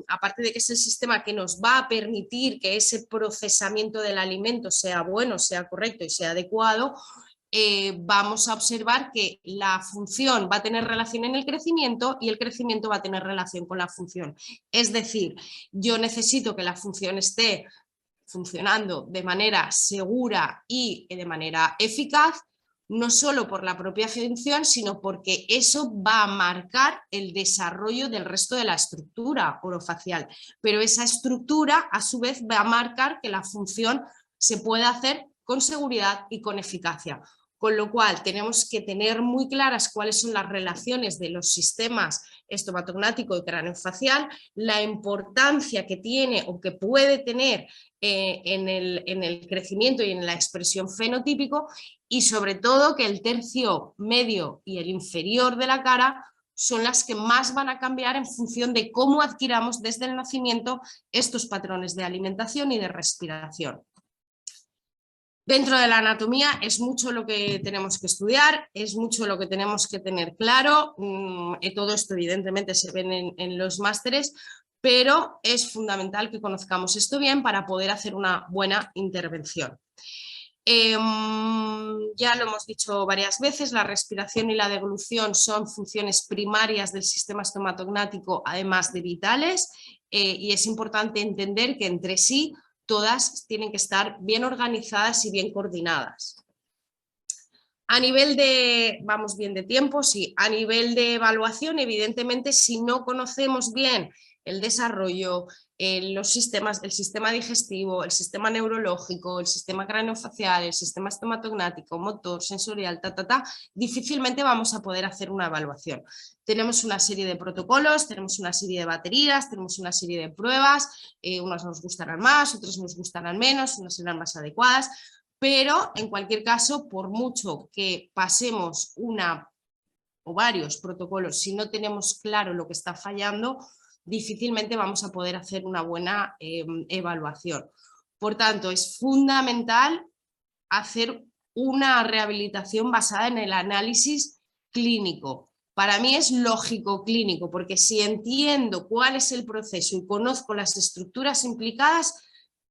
aparte de que es el sistema que nos va a permitir que ese procesamiento del alimento sea bueno, sea correcto y sea adecuado, vamos a observar que la función va a tener relación en el crecimiento y el crecimiento va a tener relación con la función. Es decir, yo necesito que la función esté funcionando de manera segura y de manera eficaz, no solo por la propia función, sino porque eso va a marcar el desarrollo del resto de la estructura orofacial. Pero esa estructura, a su vez, va a marcar que la función se pueda hacer con seguridad y con eficacia. Con lo cual, tenemos que tener muy claras cuáles son las relaciones de los sistemas estomatognático y craneofacial, la importancia que tiene o que puede tener en el crecimiento y en la expresión fenotípico, y sobre todo que el tercio medio y el inferior de la cara son las que más van a cambiar en función de cómo adquiramos desde el nacimiento estos patrones de alimentación y de respiración. Dentro de la anatomía es mucho lo que tenemos que estudiar, es mucho lo que tenemos que tener claro. Todo esto evidentemente se ve en los másteres, pero es fundamental que conozcamos esto bien para poder hacer una buena intervención. Ya lo hemos dicho varias veces, la respiración y la deglución son funciones primarias del sistema estomatognático, además de vitales, y es importante entender que entre sí todas tienen que estar bien organizadas y bien coordinadas. A nivel de, vamos bien de tiempo, sí, a nivel de evaluación, evidentemente, si no conocemos bien el desarrollo, los sistemas, el sistema digestivo, el sistema neurológico, el sistema craneofacial, el sistema estomatognático, motor, sensorial, difícilmente vamos a poder hacer una evaluación. Tenemos una serie de protocolos, tenemos una serie de baterías, tenemos una serie de pruebas, unas nos gustarán más, otras nos gustarán menos, unas serán más adecuadas, pero en cualquier caso, por mucho que pasemos una o varios protocolos, si no tenemos claro lo que está fallando, difícilmente vamos a poder hacer una buena evaluación. Por tanto, es fundamental hacer una rehabilitación basada en el análisis clínico. Para mí es lógico clínico, porque si entiendo cuál es el proceso y conozco las estructuras implicadas,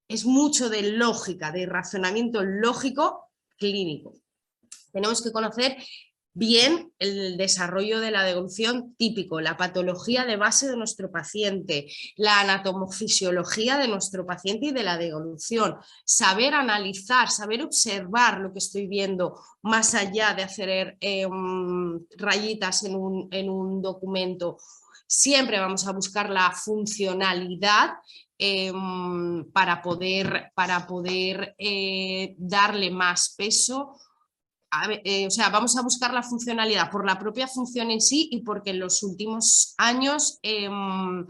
es mucho de lógica, de razonamiento lógico clínico. Tenemos que conocer bien el desarrollo de la devolución típico, la patología de base de nuestro paciente, la anatomofisiología de nuestro paciente y de la devolución, saber analizar, saber observar lo que estoy viendo más allá de hacer rayitas en un documento. Siempre vamos a buscar la funcionalidad para poder darle más peso. O sea, vamos a buscar la funcionalidad por la propia función en sí y porque en los últimos años, en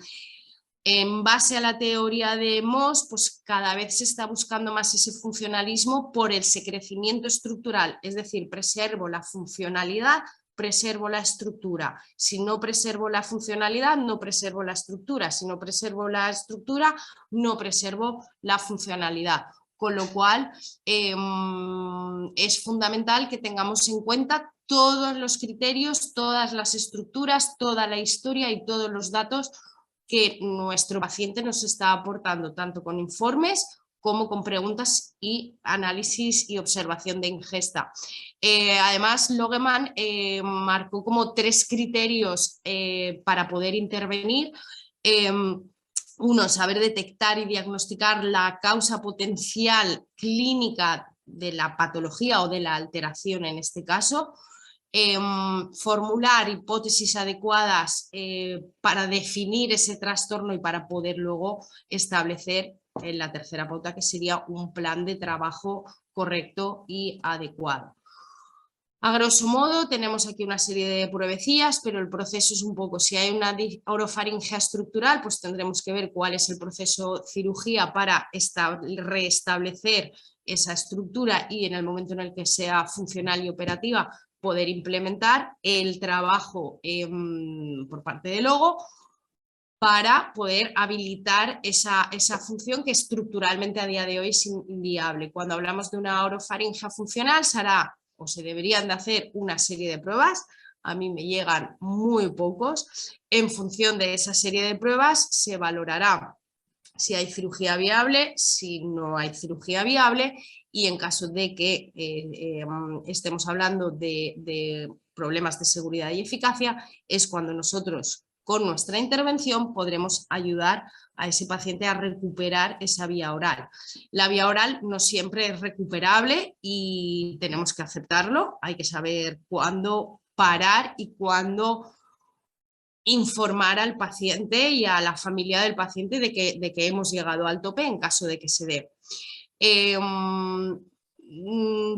base a la teoría de Moss, pues cada vez se está buscando más ese funcionalismo por ese crecimiento estructural, es decir, preservo la funcionalidad, preservo la estructura. Si no preservo la funcionalidad, no preservo la estructura. Si no preservo la estructura, no preservo la funcionalidad. Con lo cual, es fundamental que tengamos en cuenta todos los criterios, todas las estructuras, toda la historia y todos los datos que nuestro paciente nos está aportando, tanto con informes como con preguntas y análisis y observación de ingesta. Además, Logemann marcó como 3 criterios para poder intervenir. Uno, saber detectar y diagnosticar la causa potencial clínica de la patología o de la alteración en este caso. Formular hipótesis adecuadas para definir ese trastorno y para poder luego establecer en la tercera pauta, que sería un plan de trabajo correcto y adecuado. A grosso modo tenemos aquí una serie de pruebecillas, pero el proceso es un poco, si hay una orofaringea estructural, pues tendremos que ver cuál es el proceso cirugía para restablecer esa estructura y en el momento en el que sea funcional y operativa poder implementar el trabajo por parte del logo para poder habilitar esa función que estructuralmente a día de hoy es inviable. Cuando hablamos de una orofaringea funcional, se hará o se deberían de hacer una serie de pruebas. A mí me llegan muy pocos. En función de esa serie de pruebas se valorará si hay cirugía viable, si no hay cirugía viable y en caso de que estemos hablando de problemas de seguridad y eficacia, es cuando nosotros con nuestra intervención podremos ayudar a ese paciente a recuperar esa vía oral. La vía oral no siempre es recuperable y tenemos que aceptarlo, hay que saber cuándo parar y cuándo informar al paciente y a la familia del paciente de que hemos llegado al tope en caso de que se dé.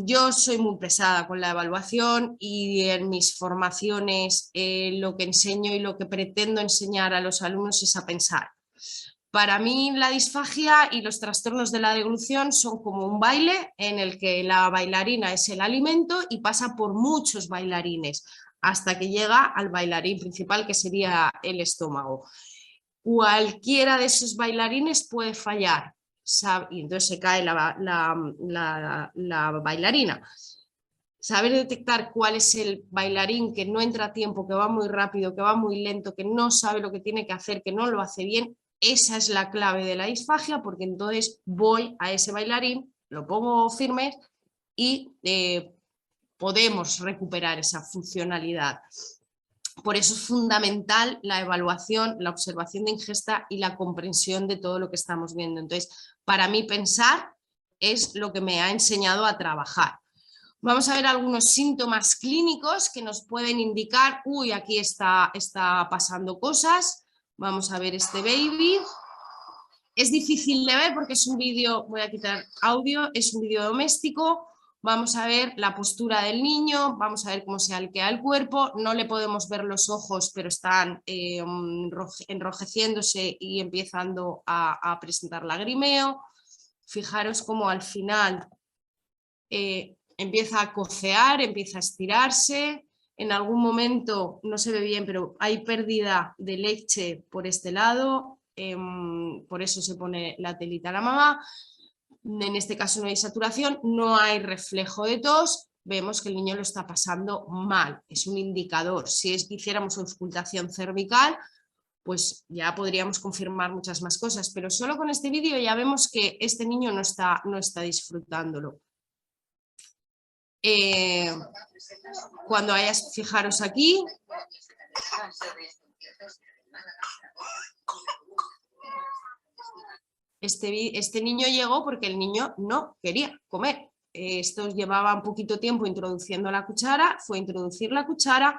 Yo soy muy pesada con la evaluación y en mis formaciones lo que enseño y lo que pretendo enseñar a los alumnos es a pensar. Para mí la disfagia y los trastornos de la deglución son como un baile en el que la bailarina es el alimento y pasa por muchos bailarines hasta que llega al bailarín principal, que sería el estómago. Cualquiera de esos bailarines puede fallar, ¿sabe? Y entonces se cae la bailarina. Saber detectar cuál es el bailarín que no entra a tiempo, que va muy rápido, que va muy lento, que no sabe lo que tiene que hacer, que no lo hace bien, esa es la clave de la disfagia, porque entonces voy a ese bailarín, lo pongo firme y podemos recuperar esa funcionalidad. Por eso es fundamental la evaluación, la observación de ingesta y la comprensión de todo lo que estamos viendo. Entonces, para mí pensar es lo que me ha enseñado a trabajar. Vamos a ver algunos síntomas clínicos que nos pueden indicar, uy, aquí está pasando cosas. Vamos a ver este baby. Es difícil de ver porque es un vídeo, voy a quitar audio, es un vídeo doméstico. Vamos a ver la postura del niño, vamos a ver cómo se alquea el cuerpo, no le podemos ver los ojos, pero están enrojeciéndose y empezando a presentar lagrimeo. Fijaros cómo al final empieza a cocear, empieza a estirarse, en algún momento no se ve bien, pero hay pérdida de leche por este lado, por eso se pone la telita a la mamá. En este caso no hay saturación, no hay reflejo de tos, vemos que el niño lo está pasando mal, es un indicador. Si hiciéramos auscultación cervical, pues ya podríamos confirmar muchas más cosas, pero solo con este vídeo ya vemos que este niño no está disfrutándolo. Cuando hayas, fijaros aquí, este niño llegó porque el niño no quería comer. Esto llevaba un poquito tiempo introduciendo la cuchara, fue introducir la cuchara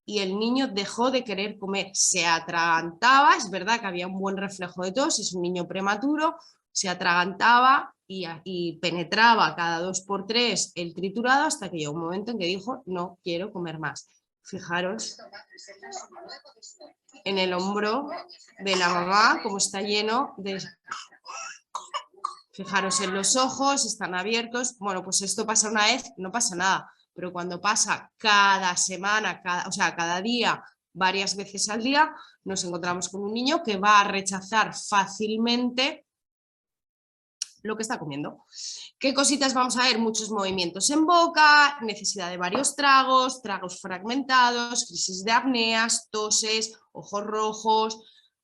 y el niño dejó de querer comer, se atragantaba, es verdad que había un buen reflejo de tos, es un niño prematuro, se atragantaba y penetraba cada 2 por 3 el triturado hasta que llegó un momento en que dijo no quiero comer más. Fijaros en el hombro de la mamá como está lleno de... Fijaros en los ojos, están abiertos. Bueno, pues esto pasa una vez, no pasa nada, pero cuando pasa cada semana, cada día, varias veces al día, nos encontramos con un niño que va a rechazar fácilmente lo que está comiendo. ¿Qué cositas vamos a ver? Muchos movimientos en boca, necesidad de varios tragos, tragos fragmentados, crisis de apneas, toses, ojos rojos,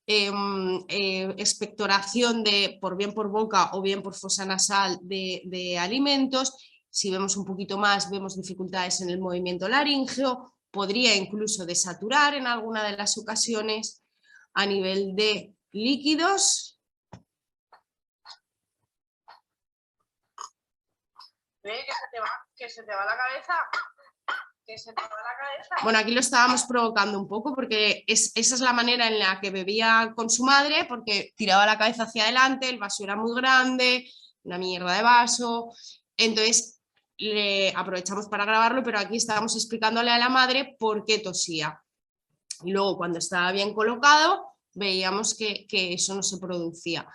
expectoración por bien por boca o bien por fosa nasal de alimentos. Si vemos un poquito más, vemos dificultades en el movimiento laríngeo, podría incluso desaturar en alguna de las ocasiones. A nivel de líquidos, Que se te va la cabeza. Que se te va la cabeza. Bueno, aquí lo estábamos provocando un poco porque esa es la manera en la que bebía con su madre, porque tiraba la cabeza hacia adelante, el vaso era muy grande, una mierda de vaso. Entonces le aprovechamos para grabarlo, pero aquí estábamos explicándole a la madre por qué tosía. Y luego cuando estaba bien colocado veíamos que eso no se producía.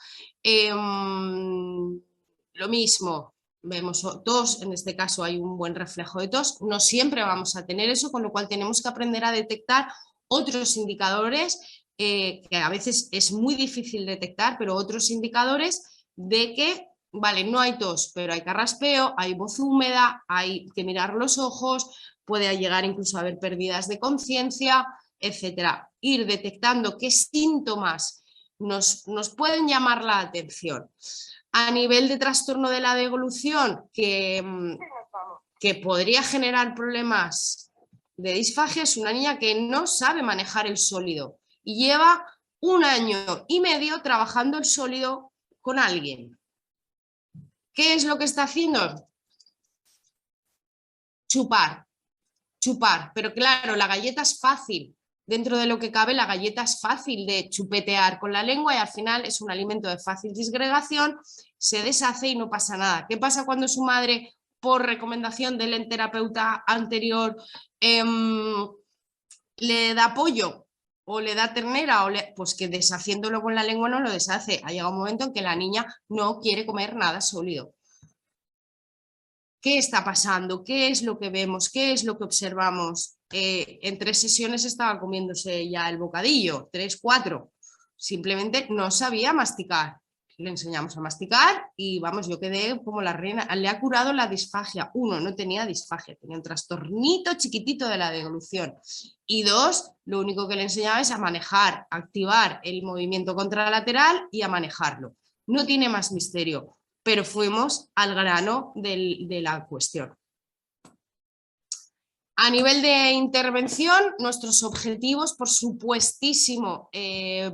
Lo mismo. Vemos tos, en este caso hay un buen reflejo de tos, no siempre vamos a tener eso, con lo cual tenemos que aprender a detectar otros indicadores que a veces es muy difícil detectar, pero otros indicadores de que, vale, no hay tos, pero hay carraspeo, hay voz húmeda, hay que mirar los ojos, puede llegar incluso a haber pérdidas de conciencia, etcétera. Ir detectando qué síntomas nos pueden llamar la atención. A nivel de trastorno de la deglución, que podría generar problemas de disfagia, es una niña que no sabe manejar el sólido y lleva 1 año y medio trabajando el sólido con alguien. ¿Qué es lo que está haciendo? Chupar, pero claro, la galleta es fácil. Dentro de lo que cabe, la galleta es fácil de chupetear con la lengua y al final es un alimento de fácil disgregación, se deshace y no pasa nada. ¿Qué pasa cuando su madre, por recomendación del terapeuta anterior, le da pollo o le da ternera? Pues que deshaciéndolo con la lengua no lo deshace. Ha llegado un momento en que la niña no quiere comer nada sólido. ¿Qué está pasando? ¿Qué es lo que vemos? ¿Qué es lo que observamos? En 3 sesiones estaba comiéndose ya el bocadillo, 3, 4. Simplemente no sabía masticar. Le enseñamos a masticar y vamos, yo quedé como la reina. Le ha curado la disfagia. 1, no tenía disfagia, tenía un trastornito chiquitito de la deglución. Y 2, lo único que le enseñaba es a manejar, activar el movimiento contralateral y a manejarlo. No tiene más misterio, pero fuimos al grano de la cuestión. A nivel de intervención, nuestros objetivos, por supuestísimo,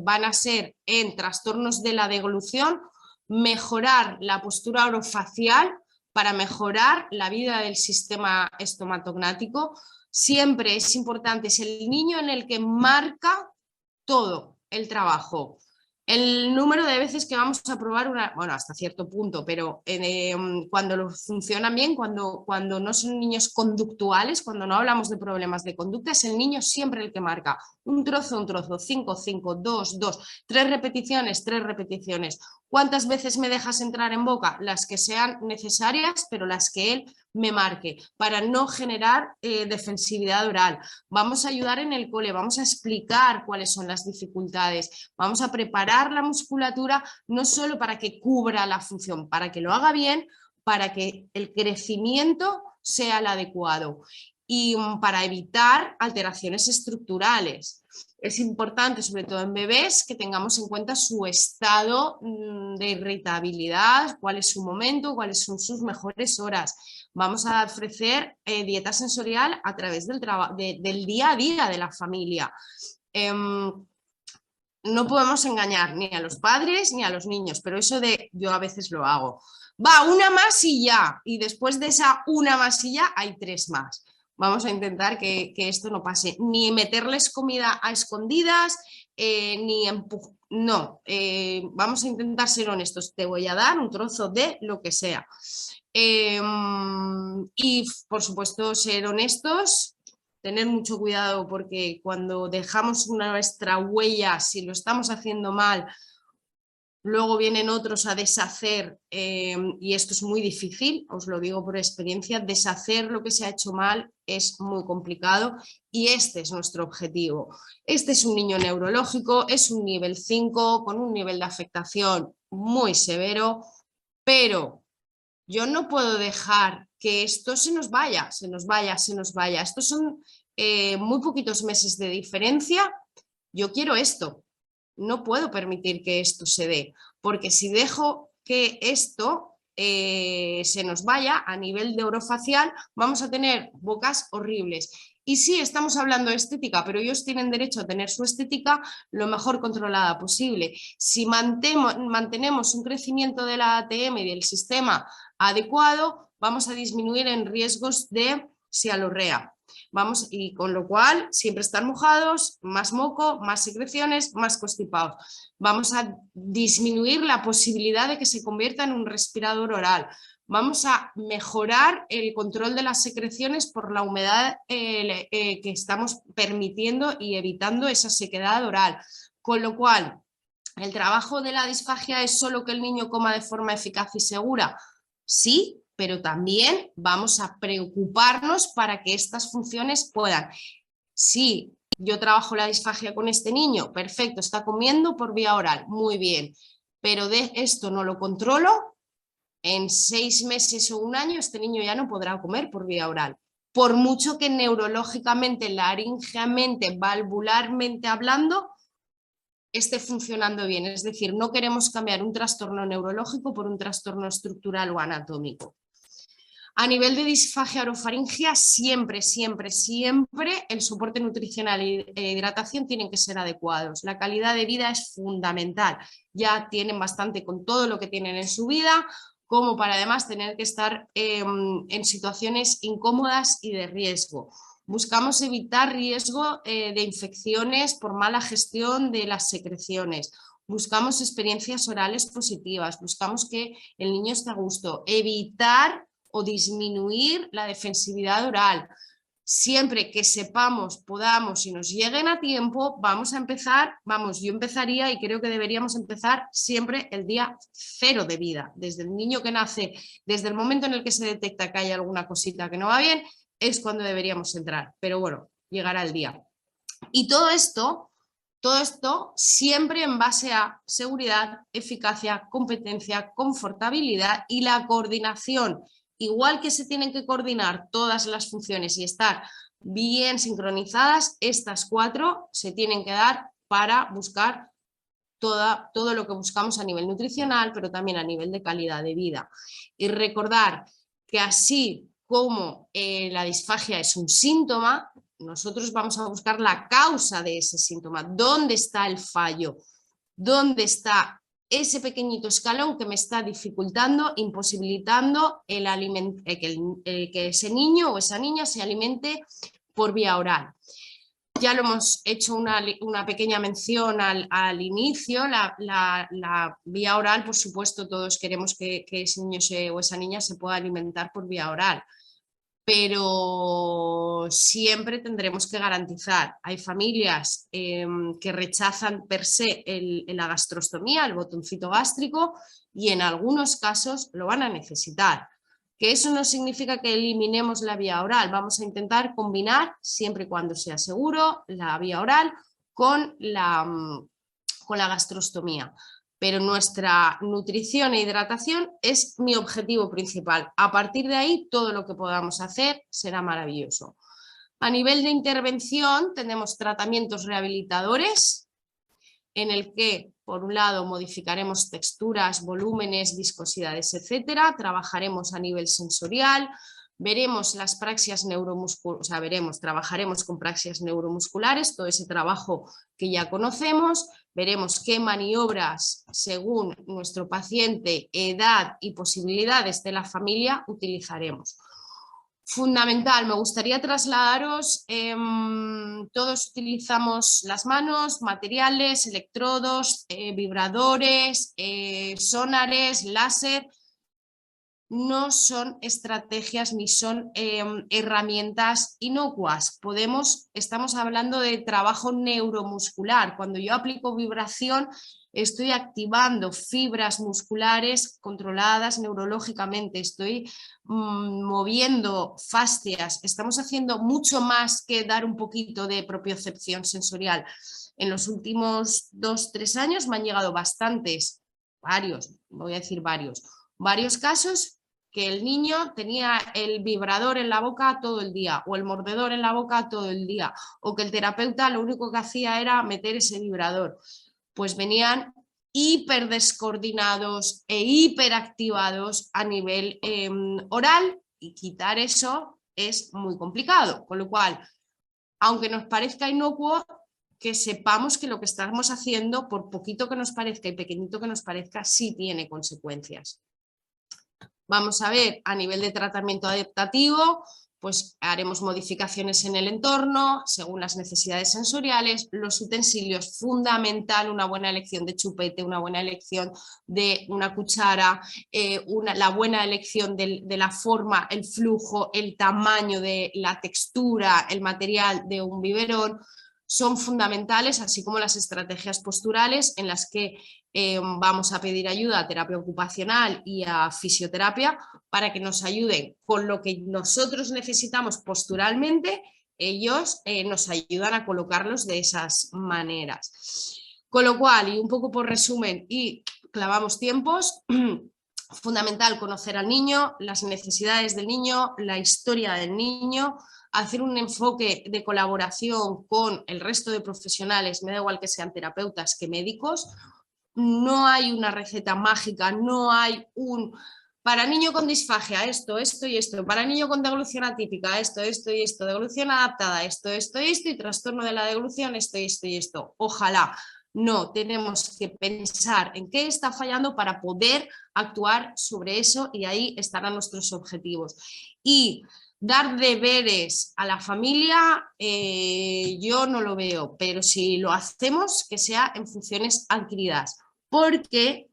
van a ser en trastornos de la deglución, mejorar la postura orofacial para mejorar la vida del sistema estomatognático. Siempre es importante, es el niño en el que marca todo el trabajo. El número de veces que vamos a probar bueno, hasta cierto punto, pero cuando funcionan bien, cuando no son niños conductuales, cuando no hablamos de problemas de conducta, es el niño siempre el que marca un trozo, 5, 5, 2, 2, 3 repeticiones, 3 repeticiones. ¿Cuántas veces me dejas entrar en boca? Las que sean necesarias, pero las que él me marque, para no generar defensividad oral. Vamos a ayudar en el cole, vamos a explicar cuáles son las dificultades, vamos a preparar la musculatura no solo para que cubra la función, para que lo haga bien, para que el crecimiento sea el adecuado y para evitar alteraciones estructurales. Es importante, sobre todo en bebés, que tengamos en cuenta su estado de irritabilidad, cuál es su momento, cuáles son sus mejores horas. Vamos a ofrecer dieta sensorial a través del día a día de la familia. No podemos engañar ni a los padres ni a los niños, pero eso yo a veces lo hago. Va, una más y ya, y después de esa una más y ya hay 3 más. Vamos a intentar que esto no pase, ni meterles comida a escondidas, ni no, vamos a intentar ser honestos, te voy a dar un trozo de lo que sea. Y por supuesto ser honestos, tener mucho cuidado porque cuando dejamos nuestra huella, si lo estamos haciendo mal, luego vienen otros a deshacer, y esto es muy difícil, os lo digo por experiencia, deshacer lo que se ha hecho mal es muy complicado y este es nuestro objetivo. Este es un niño neurológico, es un nivel 5 con un nivel de afectación muy severo, pero yo no puedo dejar que esto se nos vaya, se nos vaya, se nos vaya. Estos son muy poquitos meses de diferencia. Yo quiero esto. No puedo permitir que esto se dé, porque si dejo que esto se nos vaya a nivel de orofacial, vamos a tener bocas horribles. Y sí, estamos hablando de estética, pero ellos tienen derecho a tener su estética lo mejor controlada posible. Si mantenemos un crecimiento de la ATM y del sistema adecuado, vamos a disminuir en riesgos de sialorrea. Y con lo cual siempre están mojados, más moco, más secreciones, más constipados. Vamos a disminuir la posibilidad de que se convierta en un respirador oral. Vamos a mejorar el control de las secreciones por la humedad que estamos permitiendo y evitando esa sequedad oral. Con lo cual, ¿el trabajo de la disfagia es solo que el niño coma de forma eficaz y segura? Sí, pero también vamos a preocuparnos para que estas funciones puedan. Sí, yo trabajo la disfagia con este niño, perfecto, está comiendo por vía oral, muy bien, pero de esto no lo controlo, en 6 meses o un año este niño ya no podrá comer por vía oral. Por mucho que neurológicamente, laríngeamente, valvularmente hablando, esté funcionando bien. Es decir, no queremos cambiar un trastorno neurológico por un trastorno estructural o anatómico. A nivel de disfagia orofaringea, siempre, siempre, siempre el soporte nutricional e hidratación tienen que ser adecuados. La calidad de vida es fundamental. Ya tienen bastante con todo lo que tienen en su vida, como para además tener que estar en situaciones incómodas y de riesgo. Buscamos evitar riesgo de infecciones por mala gestión de las secreciones. Buscamos experiencias orales positivas. Buscamos que el niño esté a gusto. Evitar o disminuir la defensividad oral. Siempre que sepamos, podamos y nos lleguen a tiempo, vamos a empezar, yo empezaría y creo que deberíamos empezar siempre el día 0 de vida, desde el niño que nace, desde el momento en el que se detecta que hay alguna cosita que no va bien, es cuando deberíamos entrar, pero bueno, llegará el día. Y todo esto siempre en base a seguridad, eficacia, competencia, confortabilidad y la coordinación. Igual que se tienen que coordinar todas las funciones y estar bien sincronizadas, estas 4 se tienen que dar para buscar todo lo que buscamos a nivel nutricional, pero también a nivel de calidad de vida. Y recordar que así como la disfagia es un síntoma, nosotros vamos a buscar la causa de ese síntoma. ¿Dónde está el fallo? ¿Dónde está ese pequeñito escalón que me está dificultando, imposibilitando que ese niño o esa niña se alimente por vía oral? Ya lo hemos hecho una pequeña mención al inicio, la vía oral, por supuesto, todos queremos que ese niño o esa niña se pueda alimentar por vía oral, pero siempre tendremos que garantizar. Hay familias que rechazan per se la gastrostomía, el botoncito gástrico, y en algunos casos lo van a necesitar. Que eso no significa que eliminemos la vía oral, vamos a intentar combinar, siempre y cuando sea seguro, la vía oral con la gastrostomía. Pero nuestra nutrición e hidratación es mi objetivo principal. A partir de ahí, todo lo que podamos hacer será maravilloso. A nivel de intervención, tenemos tratamientos rehabilitadores, en el que, por un lado, modificaremos texturas, volúmenes, viscosidades, etcétera. Trabajaremos a nivel sensorial, veremos las praxias neuromusculares, o sea, trabajaremos con praxias neuromusculares, todo ese trabajo que ya conocemos, veremos qué maniobras, según nuestro paciente, edad y posibilidades de la familia, utilizaremos. Fundamental, me gustaría trasladaros, todos utilizamos las manos, materiales, electrodos, vibradores, sonares, láser. No son estrategias ni son herramientas inocuas. Estamos hablando de trabajo neuromuscular. Cuando yo aplico vibración, estoy activando fibras musculares controladas neurológicamente, estoy moviendo fascias, estamos haciendo mucho más que dar un poquito de propiocepción sensorial. En los últimos 2-3 años me han llegado varios casos que el niño tenía el vibrador en la boca todo el día o el mordedor en la boca todo el día, o que el terapeuta lo único que hacía era meter ese vibrador. Pues venían hiperdescoordinados e hiperactivados a nivel oral, y quitar eso es muy complicado, con lo cual, aunque nos parezca inocuo, que sepamos que lo que estamos haciendo, por poquito que nos parezca y pequeñito que nos parezca, sí tiene consecuencias. Vamos a ver, a nivel de tratamiento adaptativo, pues haremos modificaciones en el entorno, según las necesidades sensoriales, los utensilios, fundamental, una buena elección de chupete, una buena elección de una cuchara, la buena elección de la forma, el flujo, el tamaño de la textura, el material de un biberón, son fundamentales, así como las estrategias posturales en las que vamos a pedir ayuda a terapia ocupacional y a fisioterapia para que nos ayuden con lo que nosotros necesitamos posturalmente, ellos nos ayudan a colocarlos de esas maneras. Con lo cual, y un poco por resumen, y clavamos tiempos, fundamental conocer al niño, las necesidades del niño, la historia del niño, hacer un enfoque de colaboración con el resto de profesionales, me da igual que sean terapeutas que médicos. No hay una receta mágica, no hay para niño con disfagia, esto y esto, para niño con deglución atípica, esto y esto, deglución adaptada, esto y trastorno de la deglución, esto y esto. Ojalá. No, tenemos que pensar en qué está fallando para poder actuar sobre eso, y ahí estarán nuestros objetivos. Y dar deberes a la familia, yo no lo veo, pero si lo hacemos, que sea en funciones adquiridas, porque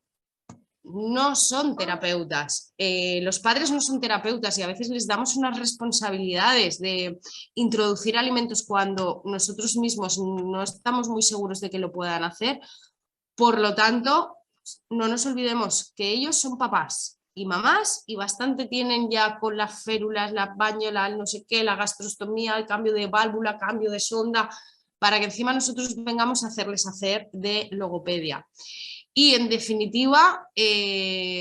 no son terapeutas, los padres no son terapeutas y a veces les damos unas responsabilidades de introducir alimentos cuando nosotros mismos no estamos muy seguros de que lo puedan hacer. Por lo tanto, no nos olvidemos que ellos son papás y mamás, y bastante tienen ya con las férulas, la bañola, el no sé qué, la gastrostomía, el cambio de válvula, cambio de sonda, para que encima nosotros vengamos a hacerles hacer de logopedia. Y en definitiva,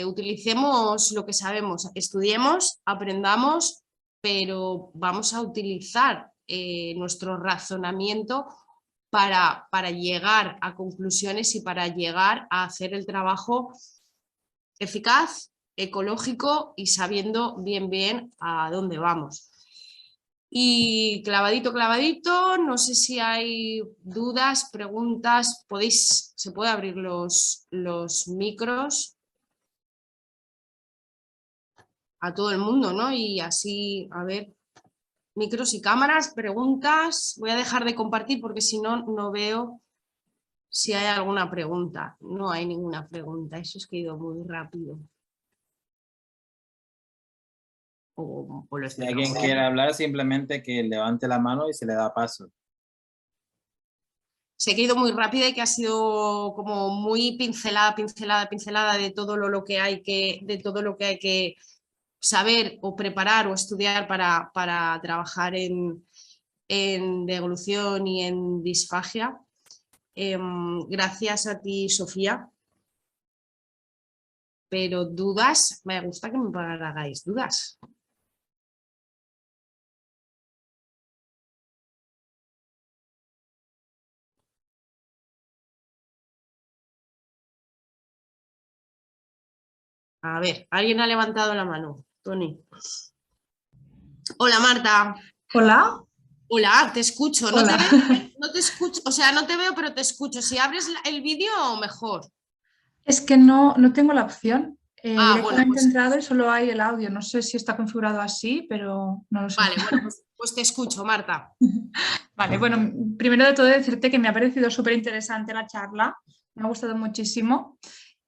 utilicemos lo que sabemos, estudiemos, aprendamos, pero vamos a utilizar nuestro razonamiento para llegar a conclusiones y para llegar a hacer el trabajo eficaz, ecológico y sabiendo bien a dónde vamos. Y clavadito, no sé si hay dudas, preguntas, se puede abrir los micros a todo el mundo, ¿no? Y así, a ver. Micros y cámaras, preguntas. Voy a dejar de compartir porque si no, no veo si hay alguna pregunta. No hay ninguna pregunta, eso es que he ido muy rápido. O lo Si alguien explicamos. quiere hablar, simplemente que levante la mano y se le da paso. Sé que he ido muy rápida y que ha sido como muy pincelada de todo lo que hay que saber o preparar o estudiar para trabajar en deglución y en disfagia. Gracias a ti, Sofía. Pero dudas, me gusta que me hagáis dudas. A ver, ¿alguien ha levantado la mano? Tony. Hola, Marta. Hola. Hola, te escucho. No Hola. te veo, no te escucho, o sea, no te veo, pero te escucho. Si abres el vídeo, mejor. Es que no tengo la opción. Bueno, Directamente he pues entrado y solo hay el audio. No sé si está configurado así, pero no lo sé. vale, bueno, pues te escucho, Marta. Vale, bueno, primero de todo decirte que me ha parecido súper interesante la charla. Me ha gustado muchísimo.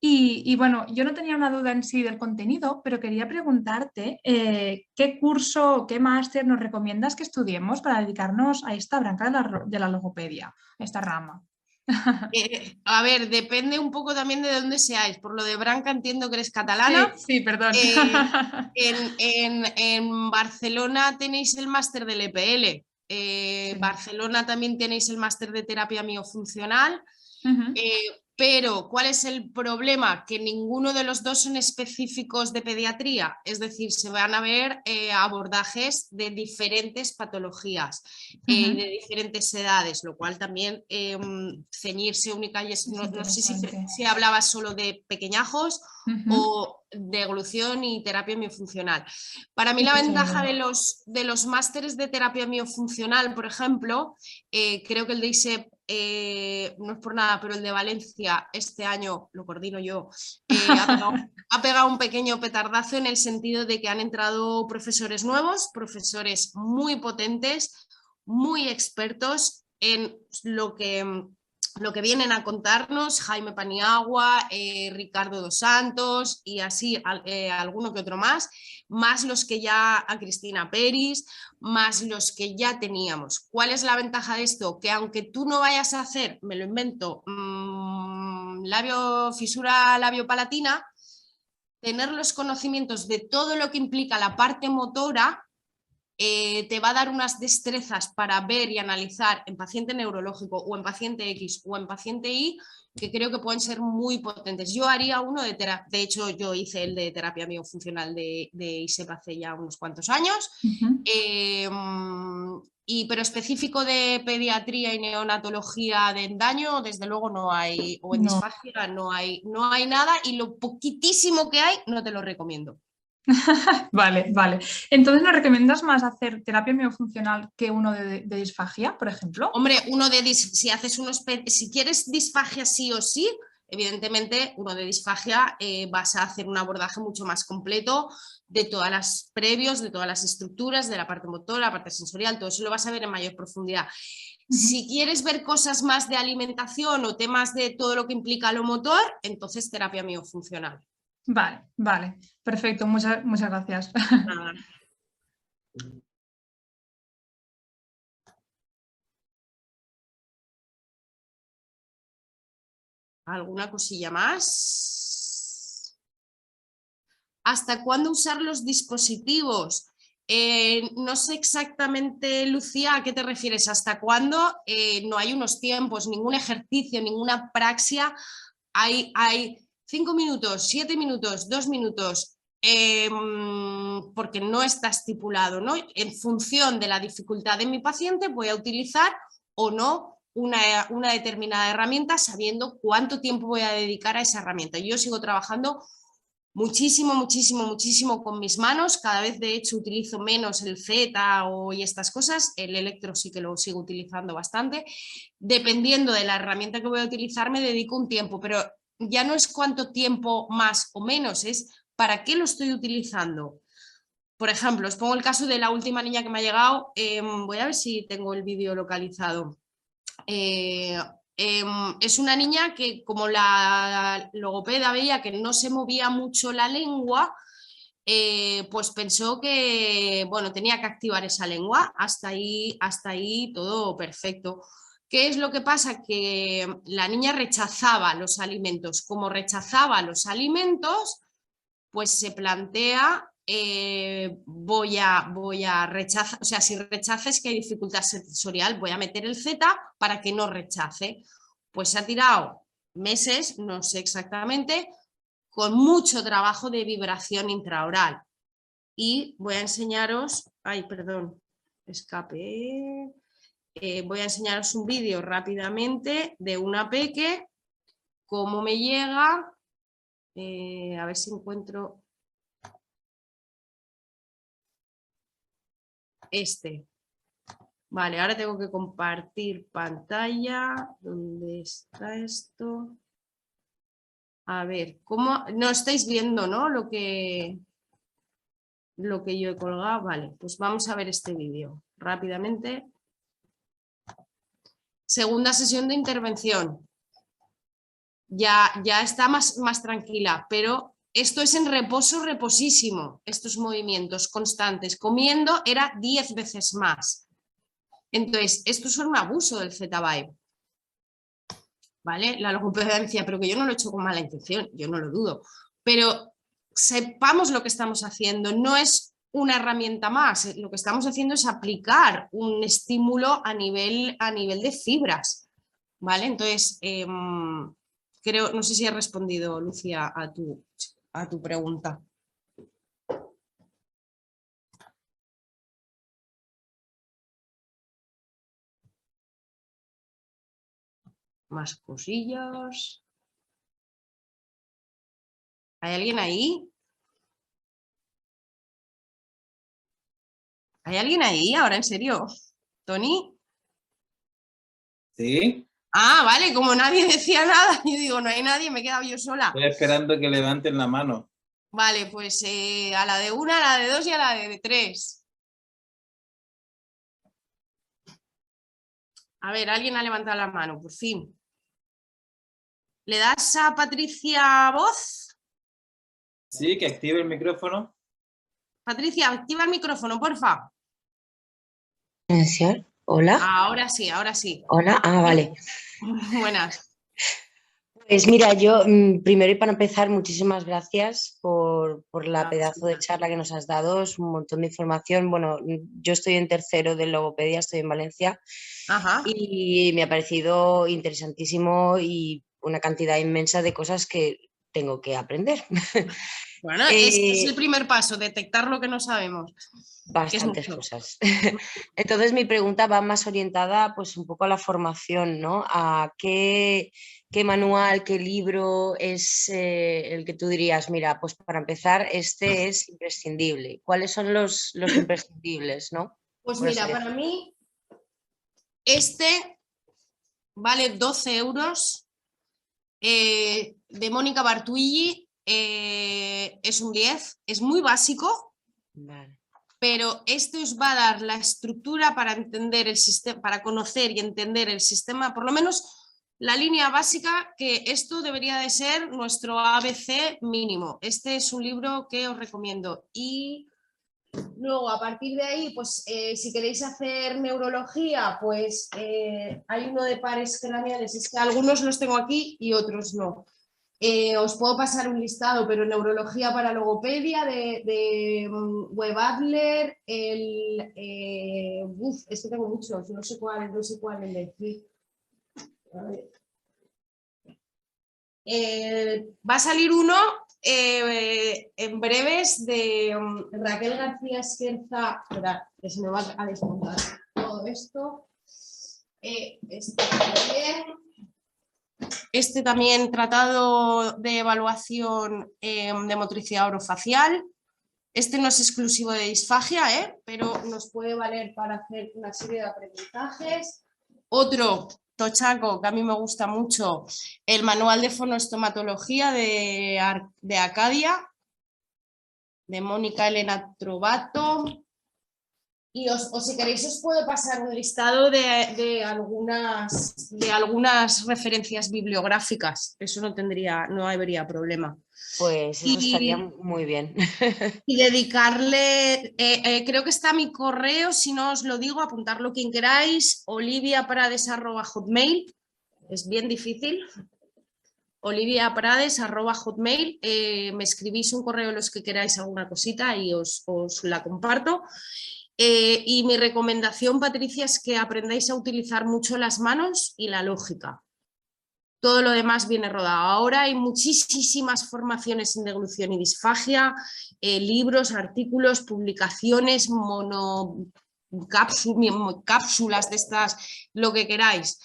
Y bueno, yo no tenía una duda en sí del contenido, pero quería preguntarte qué curso o qué máster nos recomiendas que estudiemos para dedicarnos a esta branca de la logopedia, a esta rama. A ver, depende un poco también de dónde seáis. Por lo de Branca entiendo que eres catalana. Sí, perdón. En Barcelona tenéis el máster del EPL. Sí. Barcelona también tenéis el máster de terapia miofuncional. Pero, ¿cuál es el problema? Que ninguno de los dos son específicos de pediatría, es decir, se van a ver abordajes de diferentes patologías y de diferentes edades, lo cual también ceñirse única y no sé si hablabas solo de pequeñajos o de evolución y terapia miofuncional. Para mí la ventaja de los másteres de terapia miofuncional, por ejemplo, creo que el de ISEP no es por nada, pero el de Valencia este año, lo coordino yo, ha pegado un pequeño petardazo en el sentido de que han entrado profesores nuevos, profesores muy potentes, muy expertos en lo que vienen a contarnos, Jaime Paniagua, Ricardo dos Santos y así alguno que otro más los que ya a Cristina Peris, más los que ya teníamos. ¿Cuál es la ventaja de esto? Que aunque tú no vayas a hacer, me lo invento, fisura labiopalatina, tener los conocimientos de todo lo que implica la parte motora te va a dar unas destrezas para ver y analizar en paciente neurológico o en paciente X o en paciente Y que creo que pueden ser muy potentes. Yo haría uno de hecho yo hice el de terapia miofuncional de ISEP hace ya unos cuantos años, pero específico de pediatría y neonatología de daño, desde luego no hay, o en disfagia no hay nada, y lo poquitísimo que hay no te lo recomiendo. Vale. Entonces, ¿nos recomiendas más hacer terapia miofuncional que uno de disfagia, por ejemplo? Hombre, si quieres disfagia sí o sí, evidentemente uno de disfagia vas a hacer un abordaje mucho más completo de todas las previos, de todas las estructuras, de la parte motora, la parte sensorial, todo eso lo vas a ver en mayor profundidad. Si quieres ver cosas más de alimentación o temas de todo lo que implica lo motor, entonces terapia miofuncional. Vale, perfecto, muchas gracias. Nada. ¿Alguna cosilla más? ¿Hasta cuándo usar los dispositivos? No sé exactamente, Lucía, ¿a qué te refieres? ¿Hasta cuándo? No hay unos tiempos, ningún ejercicio, ninguna praxia. Hay 5 minutos, 7 minutos, 2 minutos, porque no está estipulado, ¿no? En función de la dificultad de mi paciente voy a utilizar o no una determinada herramienta sabiendo cuánto tiempo voy a dedicar a esa herramienta. Yo sigo trabajando muchísimo con mis manos, cada vez de hecho utilizo menos el Z y estas cosas, el electro sí que lo sigo utilizando bastante, dependiendo de la herramienta que voy a utilizar me dedico un tiempo, pero ya no es cuánto tiempo más o menos, es para qué lo estoy utilizando. por ejemplo, os pongo el caso de la última niña que me ha llegado. Voy a ver si tengo el vídeo localizado. Es una niña que, como la logopeda veía que no se movía mucho la lengua, pues pensó que, bueno, tenía que activar esa lengua. Hasta ahí todo perfecto. ¿Qué es lo que pasa? Que la niña rechazaba los alimentos. Como rechazaba los alimentos, pues se plantea, voy a rechazar, o sea, si rechaza es que hay dificultad sensorial, voy a meter el Z para que no rechace. Pues se ha tirado meses, no sé exactamente, con mucho trabajo de vibración intraoral. Y voy a enseñaros, ay, perdón, escape. Voy a enseñaros un vídeo rápidamente de una peque, cómo me llega, a ver si encuentro este. Vale, ahora tengo que compartir pantalla. ¿Dónde está esto? A ver, ¿cómo? No estáis viendo, ¿no? Lo que yo he colgado. Vale, pues vamos a ver este vídeo rápidamente. Segunda sesión de intervención. Ya está más tranquila, pero esto es en reposo, reposísimo, estos movimientos constantes. Comiendo era 10 veces más. Entonces, esto es un abuso del Z-Vibe. ¿Vale? La logopeda decía, pero que yo no lo he hecho con mala intención, yo no lo dudo. Pero sepamos lo que estamos haciendo, no es una herramienta más, lo que estamos haciendo es aplicar un estímulo a nivel de fibras. ¿Vale? Entonces, creo, no sé si he respondido, Lucía, a tu pregunta. Más cosillas. ¿Hay alguien ahí? ¿Hay alguien ahí? Ahora, en serio. ¿Tony? ¿Sí? Ah, vale, como nadie decía nada, yo digo, no hay nadie, me he quedado yo sola. Estoy esperando que levanten la mano. Vale, pues a la de 1, a la de 2 y a la de 3. A ver, alguien ha levantado la mano, por fin. ¿Le das a Patricia voz? Sí, que active el micrófono. Patricia, activa el micrófono, porfa. Hola. Ahora sí, ahora sí. Hola, vale. Buenas. Pues mira, yo primero y para empezar, muchísimas gracias por la pedazo de charla que nos has dado, es un montón de información. Bueno, yo estoy en tercero de logopedia, estoy en Valencia. Ajá. Y me ha parecido interesantísimo y una cantidad inmensa de cosas que tengo que aprender. Bueno, este es el primer paso, detectar lo que no sabemos. Bastantes cosas. Entonces mi pregunta va más orientada pues un poco a la formación, ¿no? A qué manual, qué libro es el que tú dirías, mira, pues para empezar este es imprescindible. ¿Cuáles son los imprescindibles, no? Pues mira, para mí este vale 12 euros, de Mónica Bartuilli, es un 10, es muy básico. Vale. Pero esto os va a dar la estructura para entender el sistema, para conocer y entender el sistema, por lo menos la línea básica, que esto debería de ser nuestro ABC mínimo. Este es un libro que os recomiendo. Y luego, a partir de ahí, pues si queréis hacer neurología, pues hay uno de pares craneales. Es que algunos los tengo aquí y otros no. Os puedo pasar un listado, pero neurología para logopedia de Web Adler, este tengo muchos, no sé cuál elegir. Va a salir uno en breves de Raquel García Esquerza. Espera, que se me va a desmontar todo esto. Este también tratado de evaluación de motricidad orofacial. Este no es exclusivo de disfagia, pero nos puede valer para hacer una serie de aprendizajes. Otro tochaco que a mí me gusta mucho, el manual de fonoestomatología de Acadia. de Mónica Elena Trovato. Y o si queréis os puedo pasar un listado de algunas referencias bibliográficas. Eso no habría problema. Pues eso estaría muy bien. Y dedicarle, creo que está mi correo, si no os lo digo, apuntarlo quien queráis, oliviaprades@hotmail, es bien difícil, oliviaprades@hotmail, me escribís un correo los que queráis alguna cosita y os la comparto. Y mi recomendación, Patricia, es que aprendáis a utilizar mucho las manos y la lógica. Todo lo demás viene rodado. Ahora hay muchísimas formaciones en deglución y disfagia, libros, artículos, publicaciones, cápsulas de estas, lo que queráis.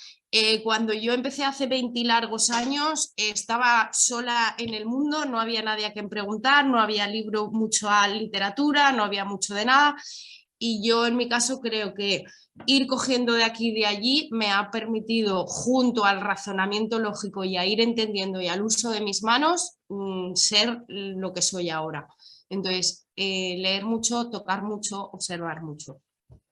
Cuando yo empecé hace 20 largos años, estaba sola en el mundo, no había nadie a quien preguntar, no había mucha literatura, no había mucho de nada. Y yo en mi caso creo que ir cogiendo de aquí y de allí me ha permitido, junto al razonamiento lógico y a ir entendiendo y al uso de mis manos, ser lo que soy ahora. Entonces, leer mucho, tocar mucho, observar mucho.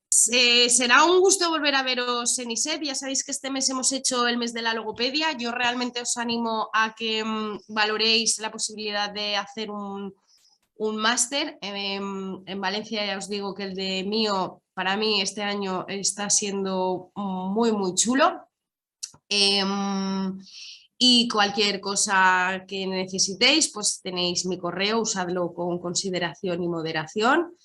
Será un gusto volver a veros en ISEP. Ya sabéis que este mes hemos hecho el mes de la logopedia. Yo realmente os animo a que valoréis la posibilidad de hacer un máster. En Valencia ya os digo que el de mío, para mí este año está siendo muy chulo. Y cualquier cosa que necesitéis, pues tenéis mi correo, usadlo con consideración y moderación.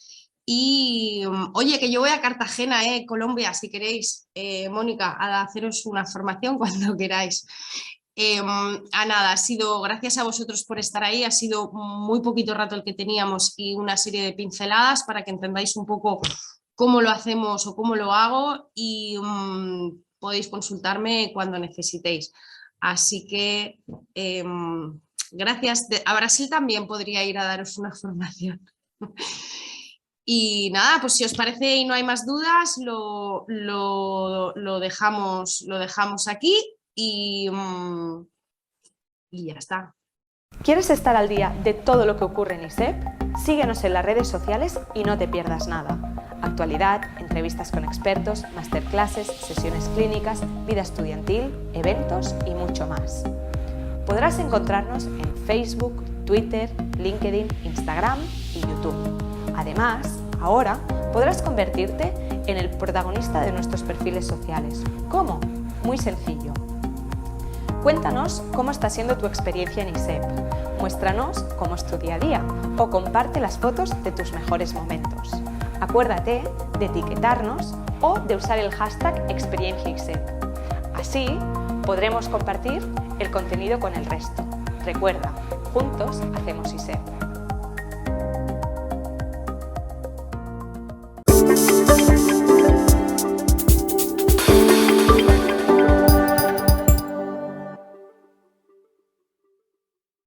Y oye, que yo voy a Cartagena, Colombia, si queréis, Mónica, a haceros una formación cuando queráis. Nada, gracias a vosotros por estar ahí, ha sido muy poquito rato el que teníamos y una serie de pinceladas para que entendáis un poco cómo lo hacemos o cómo lo hago, y podéis consultarme cuando necesitéis. Así que gracias. A Brasil también podría ir a daros una formación. Y nada, pues si os parece y no hay más dudas, lo dejamos aquí. Y ya está. ¿Quieres estar al día de todo lo que ocurre en ISEP? Síguenos en las redes sociales y no te pierdas nada. Actualidad, entrevistas con expertos, masterclasses, sesiones clínicas, vida estudiantil, eventos y mucho más. Podrás encontrarnos en Facebook, Twitter, LinkedIn, Instagram y YouTube. Además, ahora podrás convertirte en el protagonista de nuestros perfiles sociales. ¿Cómo? Muy sencillo. Cuéntanos cómo está siendo tu experiencia en ISEP, muéstranos cómo es tu día a día o comparte las fotos de tus mejores momentos. Acuérdate de etiquetarnos o de usar el hashtag #experienciaISEP. Así podremos compartir el contenido con el resto. Recuerda, juntos hacemos ISEP.